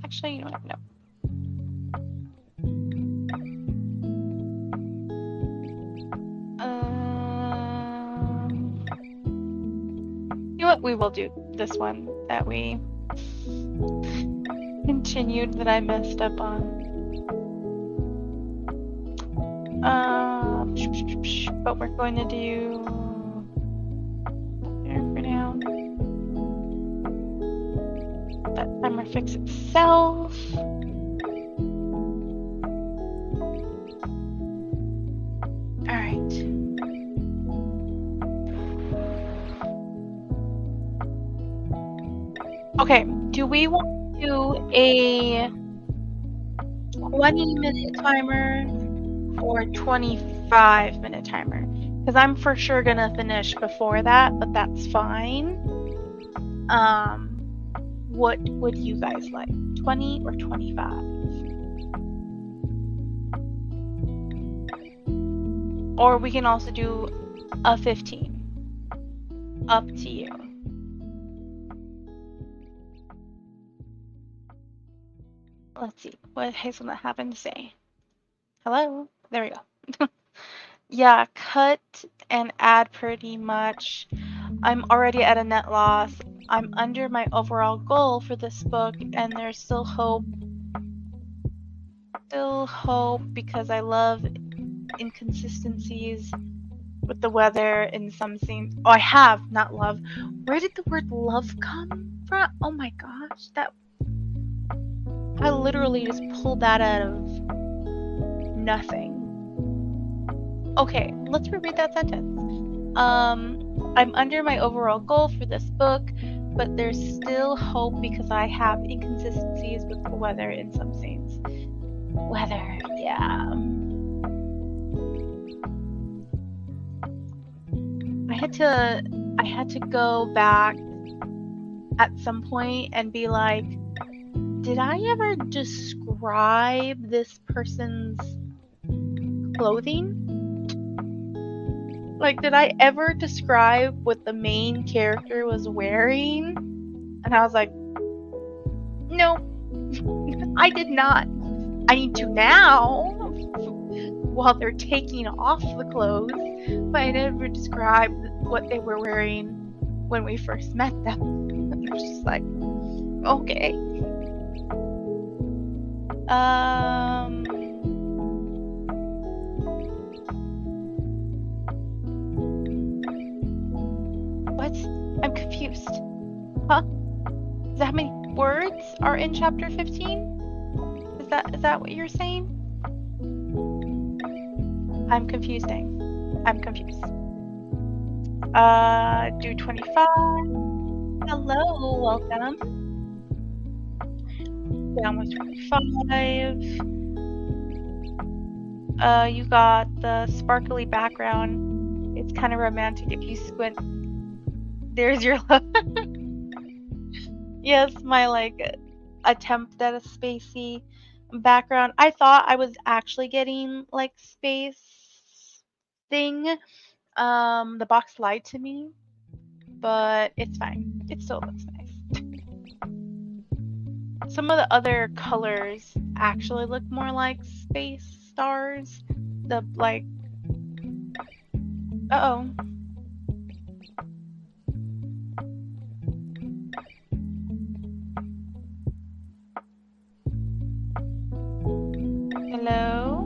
Actually, you know what? No. You know what? We will do this one that we continued that I messed up on. But we're going to do there for now. That timer fix itself. Alright. Okay, do we want to do a 20-minute timer or 25-minute timer? Because I'm for sure gonna finish before that, but that's fine. What would you guys like? 20 or 25? Or we can also do a 15. Up to you. Let's see what Hazelnut happened to say. Hello? There we go. Yeah, cut and add pretty much. I'm already at a net loss. I'm under my overall goal for this book, and there's still hope. Still hope because I love inconsistencies with the weather in some scenes. Oh, I have, not love. Where did the word love come from? Oh my gosh, that I literally just pulled that out of nothing. Okay, let's reread that sentence. I'm under my overall goal for this book, but there's still hope because I have inconsistencies with the weather in some scenes. Weather, yeah. I had to go back at some point and be like, did I ever describe this person's clothing? Like, did I ever describe what the main character was wearing? And I was like, no, I did not. I need to now, while they're taking off the clothes, but I never described what they were wearing when we first met them. I was just like, okay. What? I'm confused. Huh? Is that how many words are in chapter 15? Is that what you're saying? I'm confusing. I'm confused. Do 25. Hello, welcome. Down with 25. You got the sparkly background. It's kind of romantic if you squint. There's your love. Yes, my like attempt at a spacey background. I thought I was actually getting like space thing. The box lied to me, but it's fine. It still looks nice. Some of the other colors actually look more like space stars. The like, uh-oh. Hello?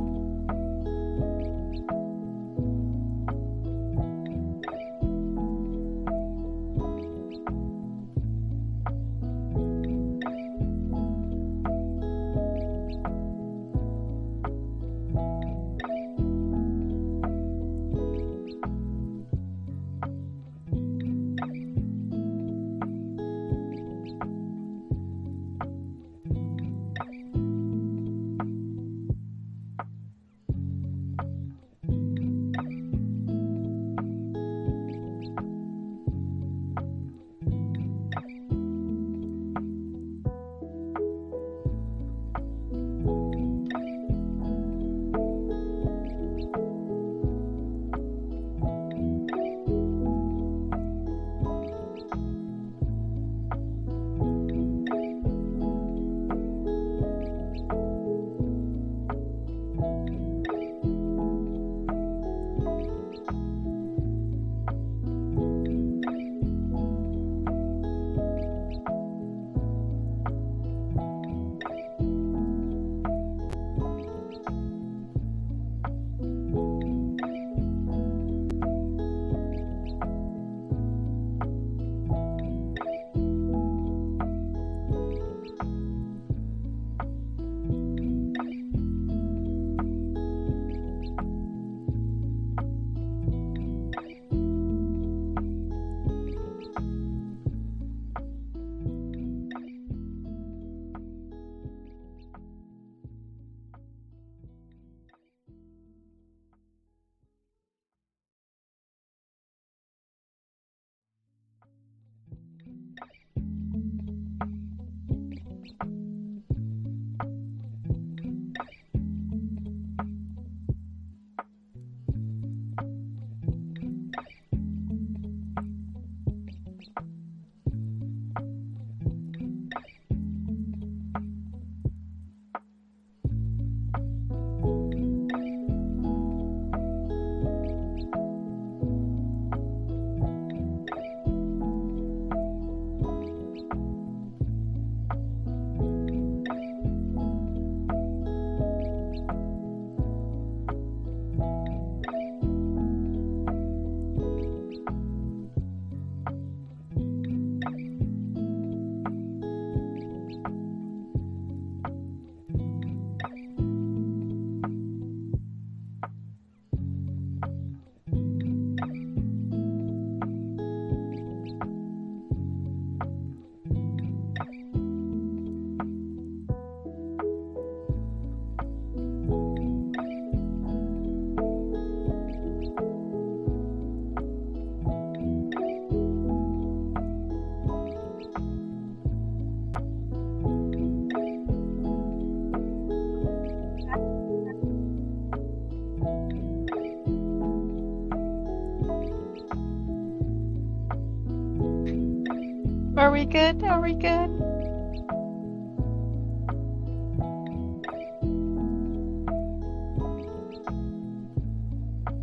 Are we good? Are we good?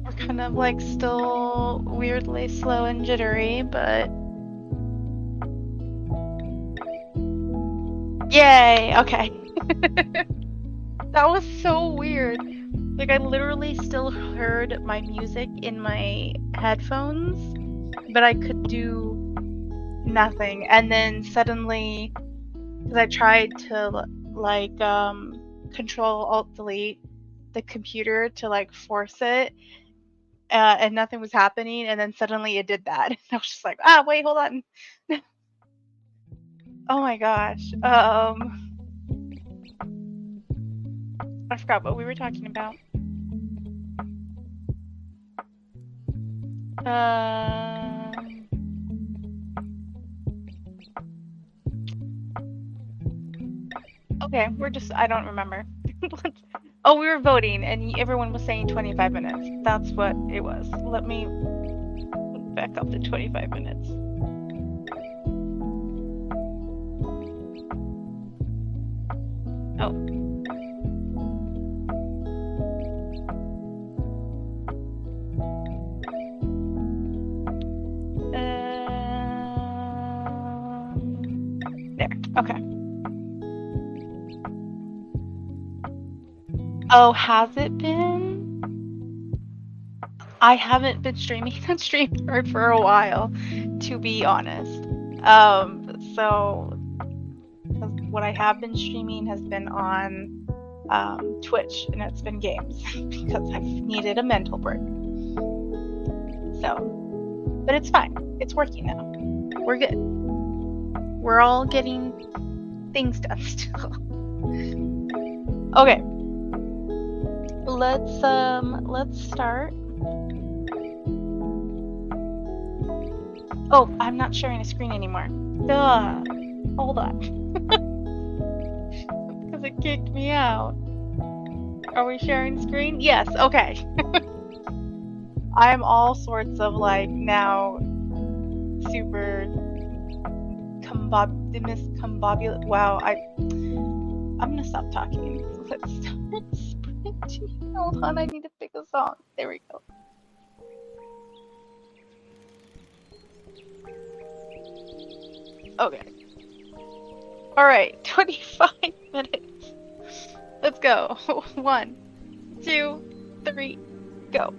We're kind of like still weirdly slow and jittery, but yay! Okay. That was so weird. Like, I literally still heard my music in my headphones, but I could do nothing. And then suddenly, because I tried to like Control Alt Delete the computer to like force it, and nothing was happening. And then suddenly it did that. And I was just like, ah, wait, hold on. Oh my gosh. I forgot what we were talking about. Okay, I don't remember. Oh, we were voting and everyone was saying 25 minutes. That's what it was. Let me back up to 25 minutes. Oh. There, okay. Oh, has it been? I haven't been streaming on StreamYard for a while, to be honest. So what I have been streaming has been on Twitch, and it's been games because I've needed a mental break. So, but it's fine. It's working now. We're good. We're all getting things done still. Okay. Let's start. Oh, I'm not sharing a screen anymore. Duh. Hold on. Because it kicked me out. Are we sharing screen? Yes, okay. I'm all sorts of like now super discombobulated. Wow, I'm gonna stop talking. Let's start sprinting. Hold on, I need to pick a song. There we go. Okay. Alright, 25 minutes. Let's go. 1, 2, 3, go.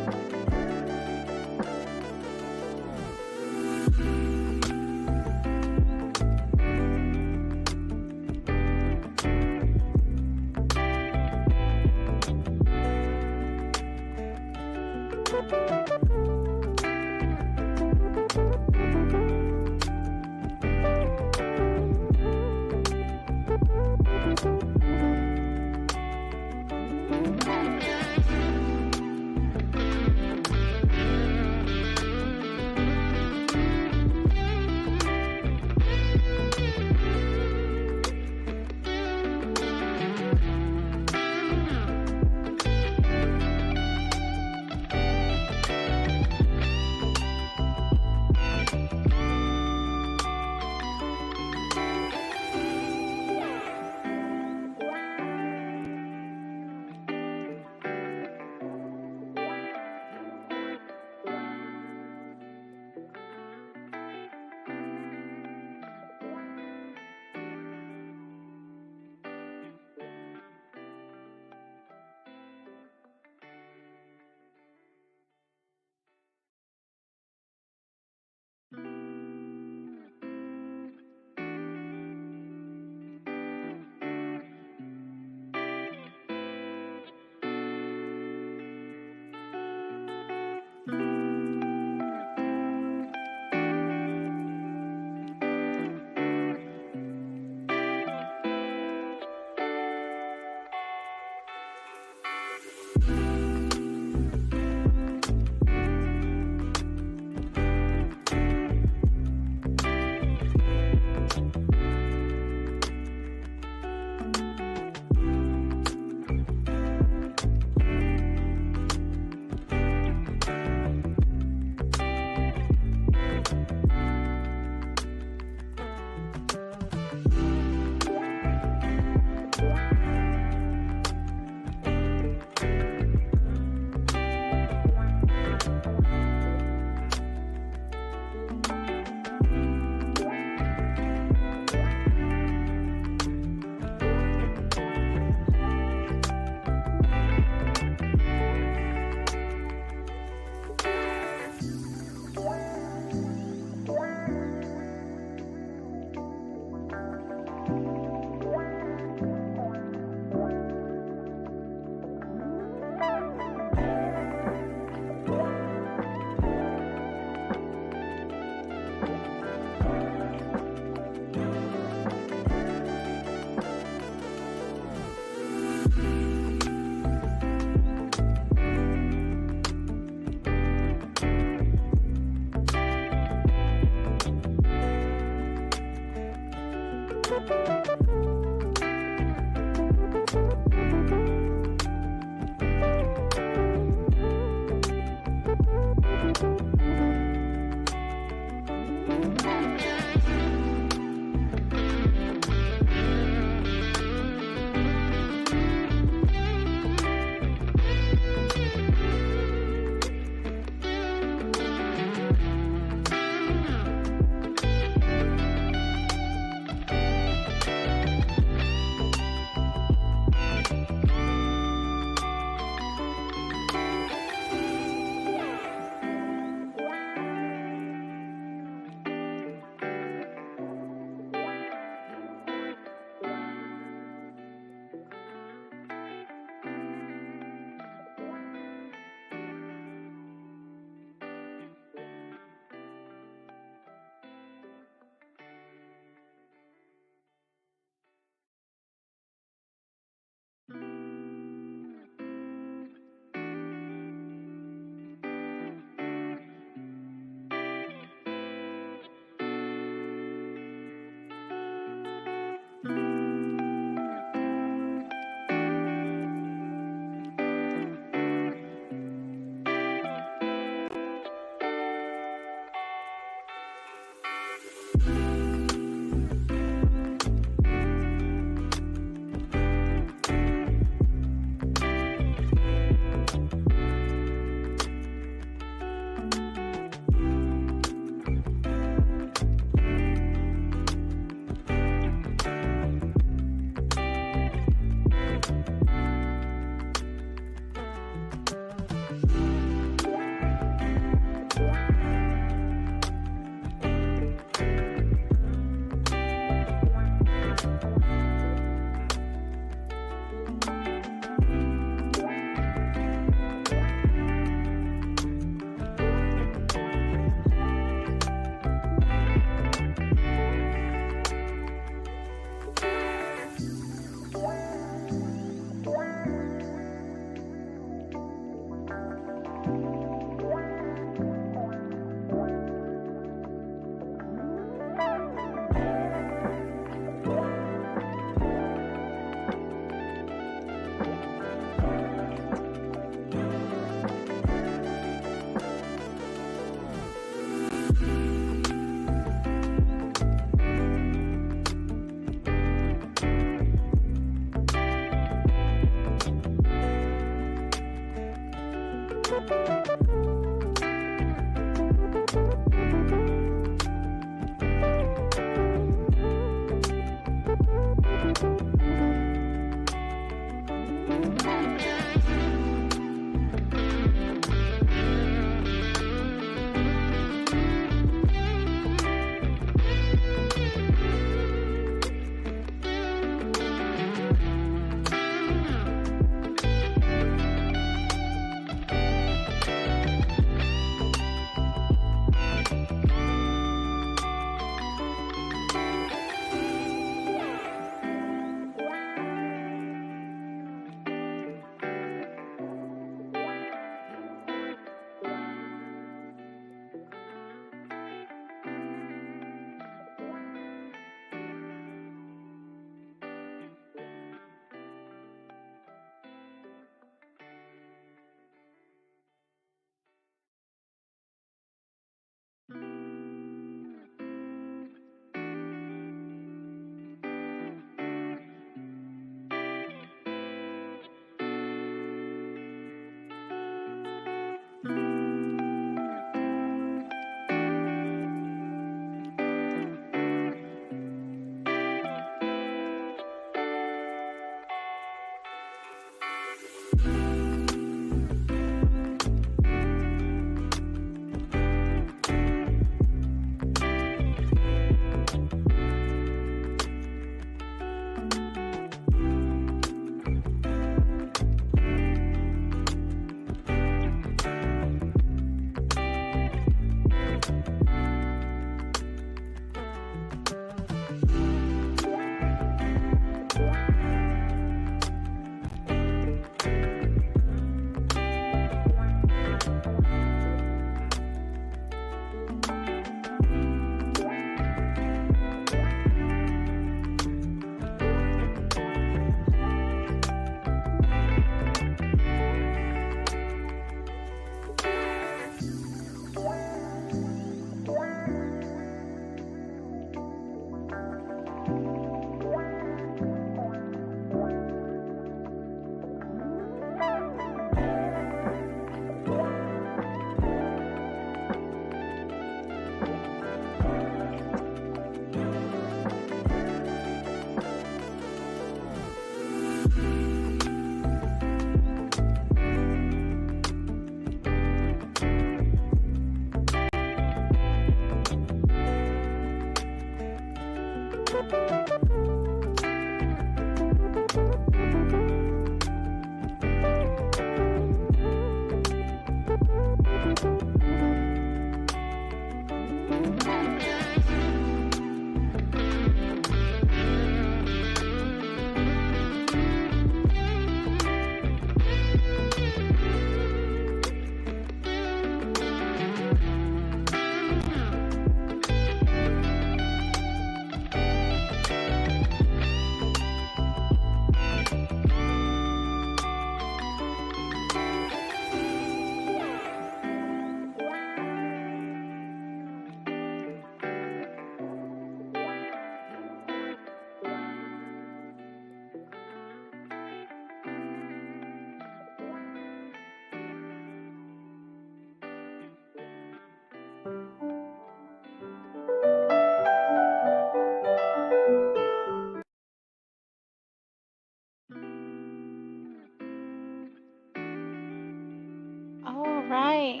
All right.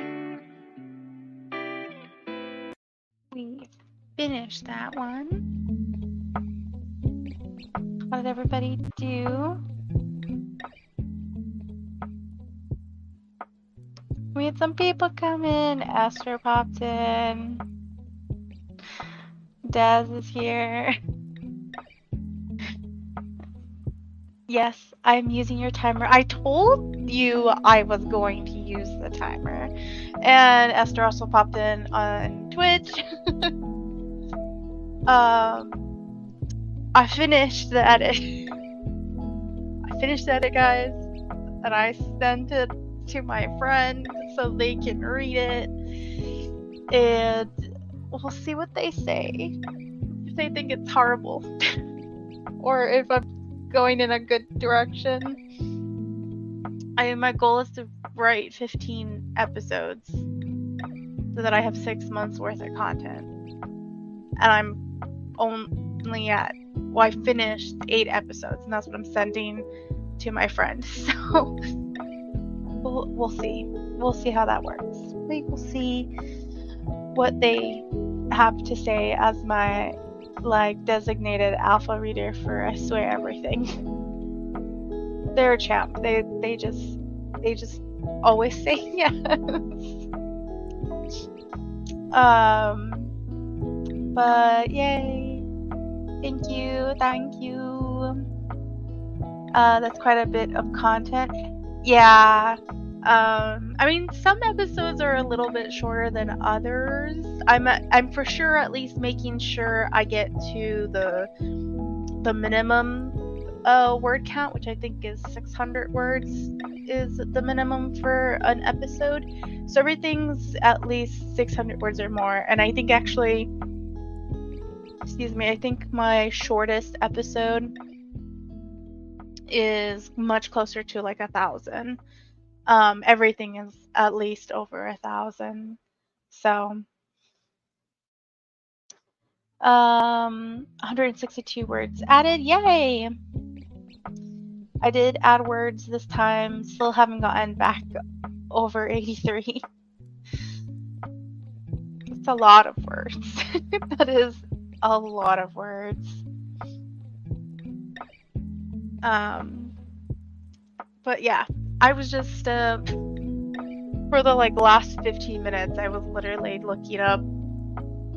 We finished that one. How did everybody do? We had some people come in. Esther popped in. Daz is here. Yes, I'm using your timer. I told you I was going to use the timer. And Esther also popped in on Twitch. I finished the edit. I finished the edit, guys. And I sent it to my friends so they can read it. And we'll see what they say. If they think it's horrible. Or if I'm going in a good direction. My goal is to write 15 episodes so that I have 6 months worth of content. And I'm only at, well, I finished 8 episodes, and that's what I'm sending to my friends. So we'll see. We'll see how that works. We will see what they have to say as my designated alpha reader for I Swear Everything. They're a champ. They just always say yes. But yay. Thank you. That's quite a bit of content. Yeah. I mean, some episodes are a little bit shorter than others. I'm for sure at least making sure I get to the minimum word count, which I think is 600 words is the minimum for an episode. So everything's at least 600 words or more. And I think actually, I think my shortest episode is much closer to like 1,000. Everything is at least over 1,000. So 162 words added. Yay! I did add words this time. Still haven't gotten back over 83. It's a lot of words. That is a lot of words. But yeah, I was just for the last 15 minutes, I was literally looking up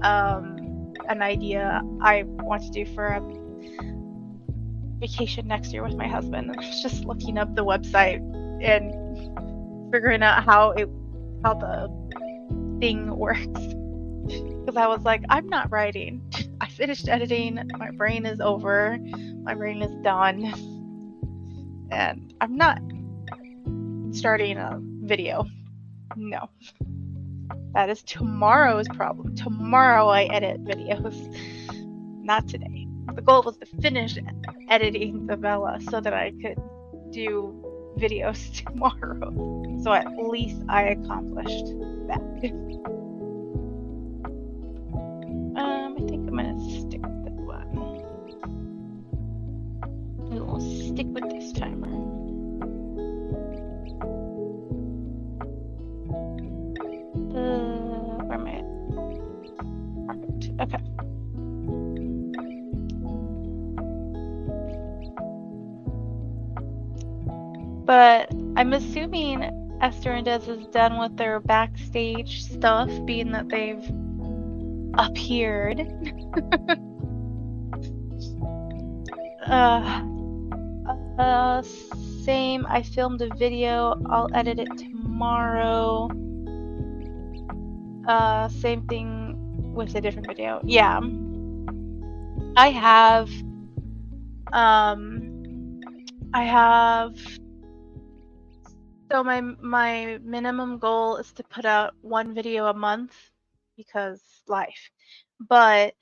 an idea I want to do for a vacation next year with my husband. I was just looking up the website and figuring out how the thing works. Because I was like, I'm not writing. I finished editing. My brain is over. My brain is done. And I'm not starting a video. No. That is tomorrow's problem. Tomorrow I edit videos. Not today. The goal was to finish editing the Vela so that I could do videos tomorrow. So at least I accomplished that. I think I'm gonna stick with this one. We will stick with this timer. Where am I at? Perfect. Okay. But I'm assuming Esther and Des is done with their backstage stuff, being that they've appeared. Same. I filmed a video. I'll edit it tomorrow. Same thing with a different video. Yeah. I have so my minimum goal is to put out one video a month because life. But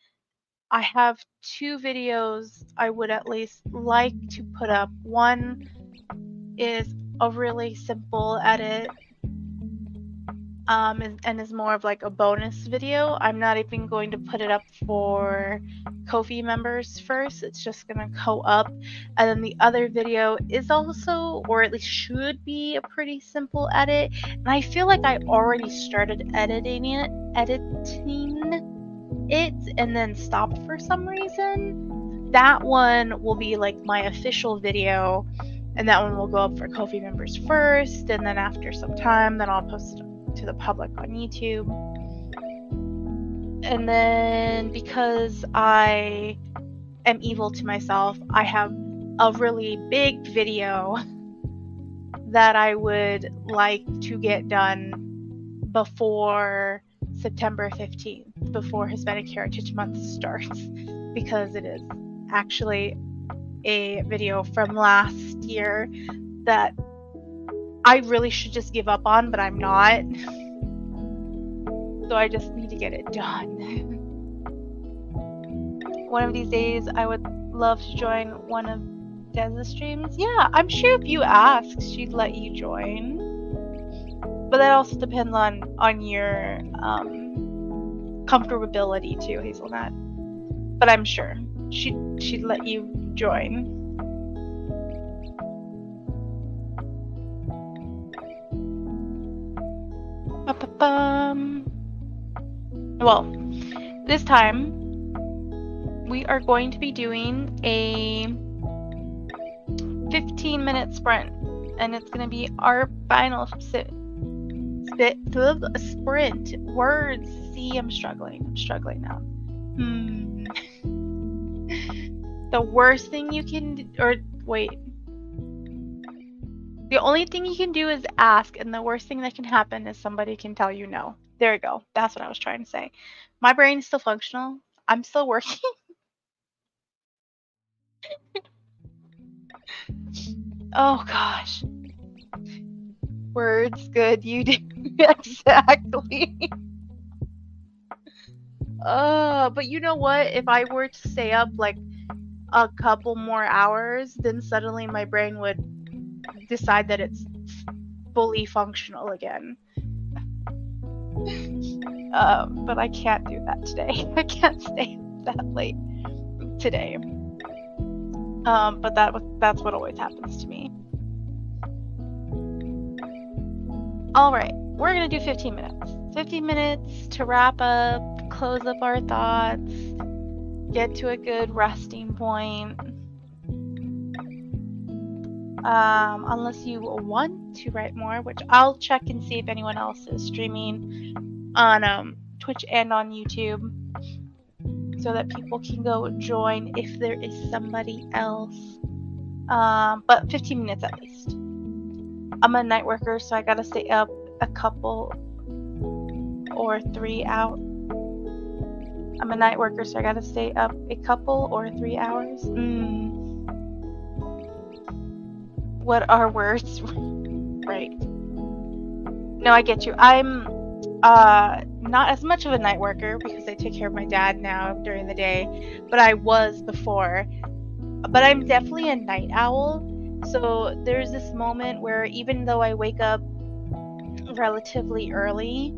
I have 2 videos I would at least like to put up. One is a really simple edit, and is more of like a bonus video. I'm not even going to put it up for Ko-fi members first. It's just gonna go up. And then the other video is also, or at least should be, a pretty simple edit. And I feel like I already started editing it and then stopped for some reason. That one will be like my official video, and that one will go up for Ko-fi members first, and then after some time, then I'll post it to the public on YouTube. And then because I am evil to myself, I have a really big video that I would like to get done before September 15th, before Hispanic Heritage Month starts, because it is actually a video from last year that I really should just give up on, but I'm not. So I just need to get it done. One of these days, I would love to join one of Dez's streams. Yeah, I'm sure if you ask, she'd let you join. But that also depends on your comfortability too, Hazelnut. But I'm sure she'd let you join. Well, this time we are going to be doing a 15-minute sprint, and it's going to be our final sprint. Words. See, I'm struggling now. The worst thing you can, the only thing you can do is ask, and the worst thing that can happen is somebody can tell you no. There you go. That's what I was trying to say. My brain is still functional. I'm still working. Oh gosh. Words, good. You do. Exactly. But you know what? If I were to stay up like a couple more hours, then suddenly my brain would decide that it's fully functional again. But I can't do that today. I can't stay that late today. But that's what always happens to me. Alright, we're gonna do 15 minutes. 15 minutes to wrap up, close up our thoughts, get to a good resting point. Unless you want to write more, which I'll check and see if anyone else is streaming on Twitch and on YouTube, so that people can go join if there is somebody else. But 15 minutes at least. I'm a night worker, so I gotta stay up a couple or 3 hours. I'm a night worker, so I gotta stay up a couple or 3 hours. What are words? Right. No, I get you. I'm not as much of a night worker because I take care of my dad now during the day, but I was before. But I'm definitely a night owl. So there's this moment where even though I wake up relatively early,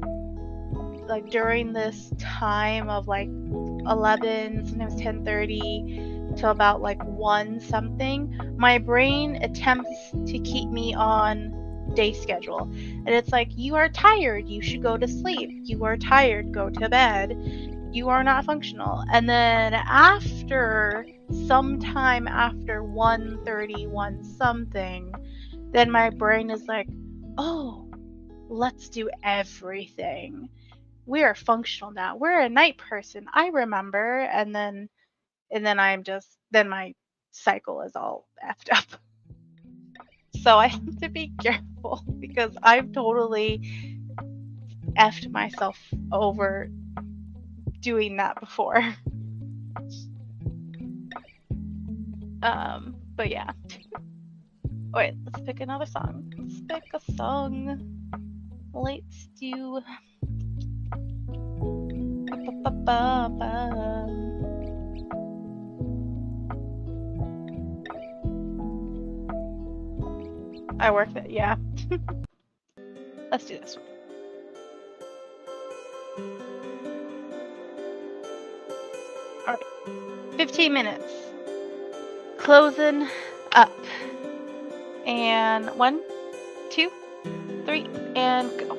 like during this time of like 11, sometimes 10:30 till about like 1 something, my brain attempts to keep me on day schedule. And it's like, you are tired, you should go to sleep. You are tired, go to bed. You are not functional. And then sometime after 1:30, 1 something, then my brain is like, oh, let's do everything. We are functional now. We're a night person. I remember. And then then my cycle is all effed up. So I have to be careful because I've totally effed myself over doing that before. But yeah. Wait, let's pick another song. Let's pick a song. Let's do. I worked it, yeah. Let's do this one. Alright. 15 minutes. Closing up. And 1, 2, 3, and go.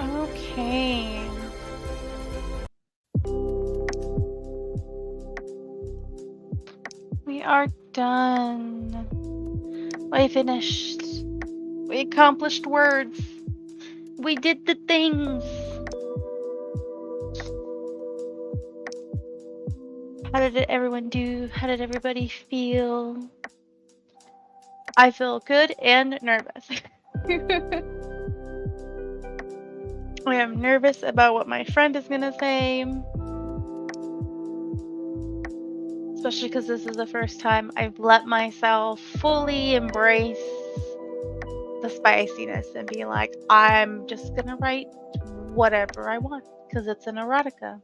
Okay. We are done. We finished. We accomplished words. We did the things. How did everyone do? How did everybody feel? I feel good and nervous. I am nervous about what my friend is gonna say. Especially because this is the first time I've let myself fully embrace the spiciness and be like, I'm just gonna write whatever I want because it's an erotica.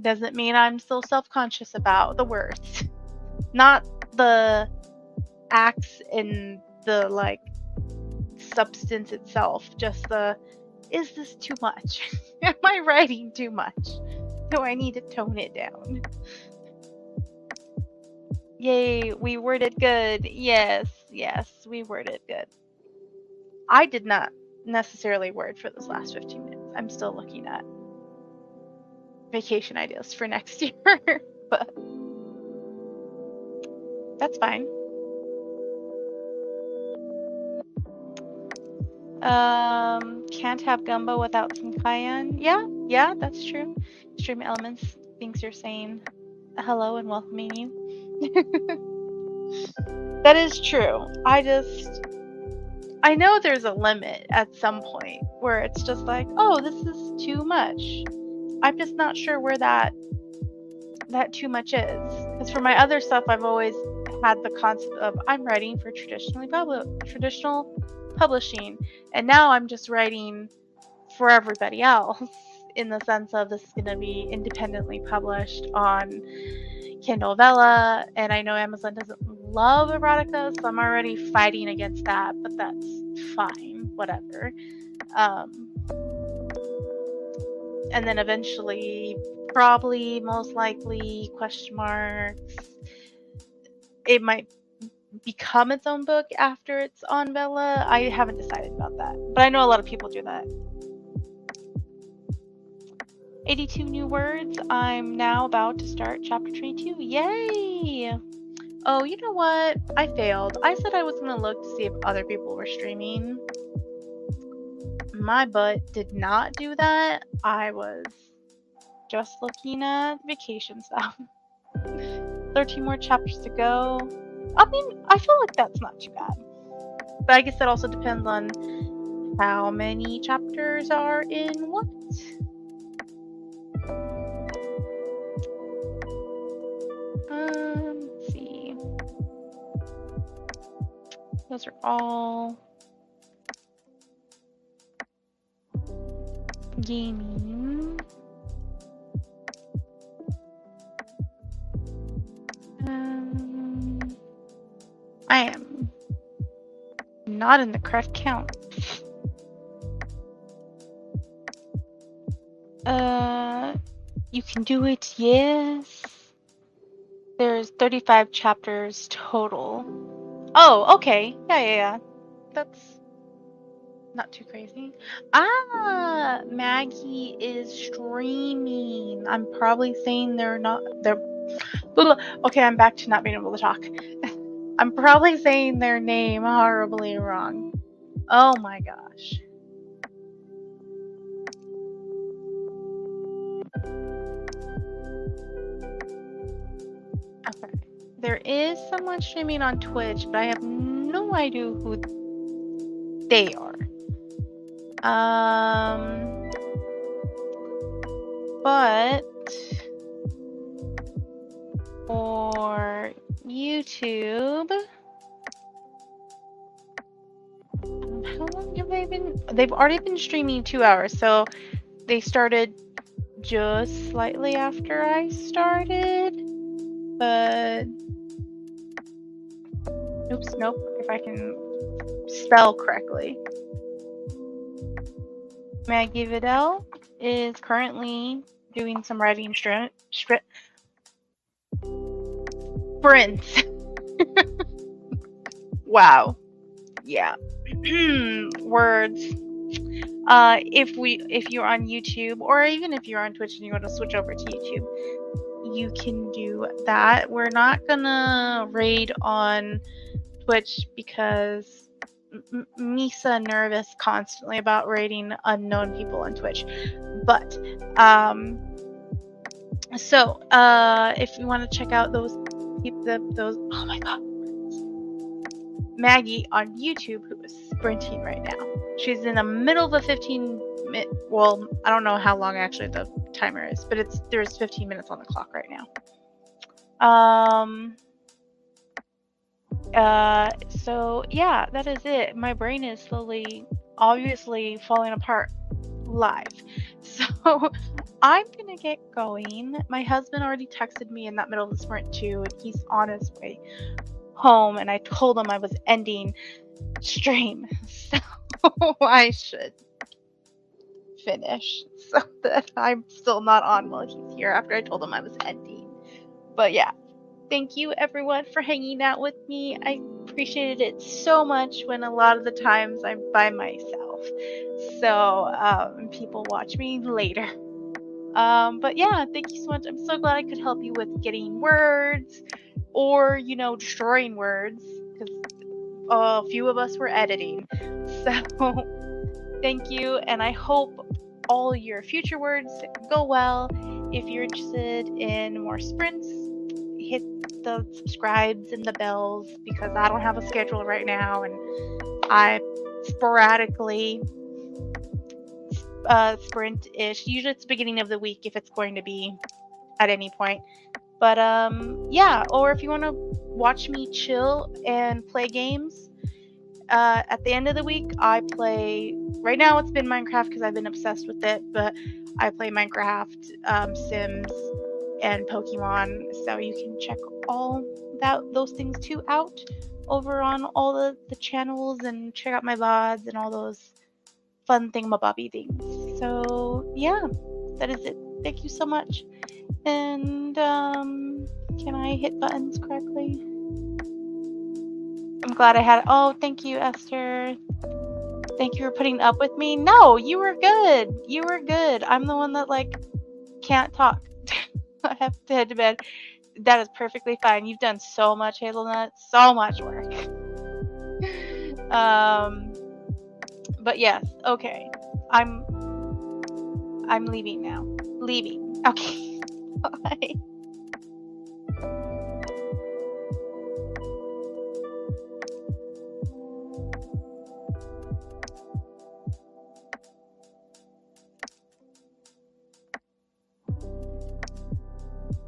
Doesn't mean I'm still self-conscious about the words. Not the acts and the like substance itself, just the, is this too much? Am I writing too much? Do I need to tone it down? Yay, we worded good. Yes, we worded good. I did not necessarily word for this last 15 minutes. I'm still looking at vacation ideas for next year, but that's fine. Can't have gumbo without some cayenne. Yeah, that's true. Stream Elements thinks you're saying hello and welcoming you. That is true. I know there's a limit at some point where it's just like, oh, this is too much. I'm just not sure where that too much is. Because for my other stuff, I've always had the concept of I'm writing for traditional publishing, and now I'm just writing for everybody else in the sense of this is going to be independently published on Kindle Vella, and I know Amazon doesn't love erotica, so I'm already fighting against that, but that's fine, whatever. And then eventually, probably, most likely, question marks, it might become its own book after it's on Vella. I haven't decided about that, but I know a lot of people do that. 82 new words. I'm now about to start chapter 22. Yay! Oh, you know what? I failed. I said I was going to look to see if other people were streaming. My butt did not do that. I was just looking at vacation stuff. 13 more chapters to go. I mean, I feel like that's not too bad. But I guess that also depends on how many chapters are in what. Let's see. Those are all gaming. I am not in the correct count. You can do it, yes. There's 35 chapters total. Oh, okay. Yeah. That's not too crazy. Maggie is streaming. I'm probably saying they're. Okay, I'm back to not being able to talk. I'm probably saying their name horribly wrong. Oh my gosh. Okay. There is someone streaming on Twitch, but I have no idea who they are. But for YouTube, how long have they been? They've already been streaming 2 hours, so they started just slightly after I started, but nope, if I can spell correctly. Maggie Vidal is currently doing some writing sprints. Wow. Yeah. Words. If you're on YouTube, or even if you're on Twitch and you want to switch over to YouTube, you can do that. We're not gonna raid on Twitch because Misa nervous constantly about raiding unknown people on Twitch. But so if you want to check out those oh my god, Maggie on YouTube, who is sprinting right now. She's in the middle of a 15-minute. Well, I don't know how long actually the timer is, but there's 15 minutes on the clock right now. So yeah, that is it. My brain is slowly, obviously, falling apart live. So I'm gonna get going. My husband already texted me in that middle of the sprint too, and he's on his way. home and I told him I was ending stream. So I should finish so that I'm still not on while he's here after I told him I was ending. But yeah, thank you everyone for hanging out with me. I appreciated it so much when a lot of the times I'm by myself. So people watch me later. But yeah, thank you so much. I'm so glad I could help you with getting words or, destroying words, because a few of us were editing. So thank you, and I hope all your future words go well. If you're interested in more sprints, hit the subscribes and the bells, because I don't have a schedule right now, and I sporadically sprint-ish. Usually it's the beginning of the week if it's going to be at any point. But yeah, or if you want to watch me chill and play games, at the end of the week I play, right now it's been Minecraft because I've been obsessed with it, but I play Minecraft, Sims, and Pokemon, so you can check all those things too out over on all the channels, and check out my VODs and all those fun thingamabobby things. So yeah, that is it. Thank you so much. And can I hit buttons correctly? I'm glad I had. Oh, thank you, Esther. Thank you for putting up with me. No, you were good. You were good. I'm the one that can't talk. I have to head to bed. That is perfectly fine. You've done so much, Hazelnut. So much work. But yes, okay. I'm leaving now. Leaving. Okay. Bye.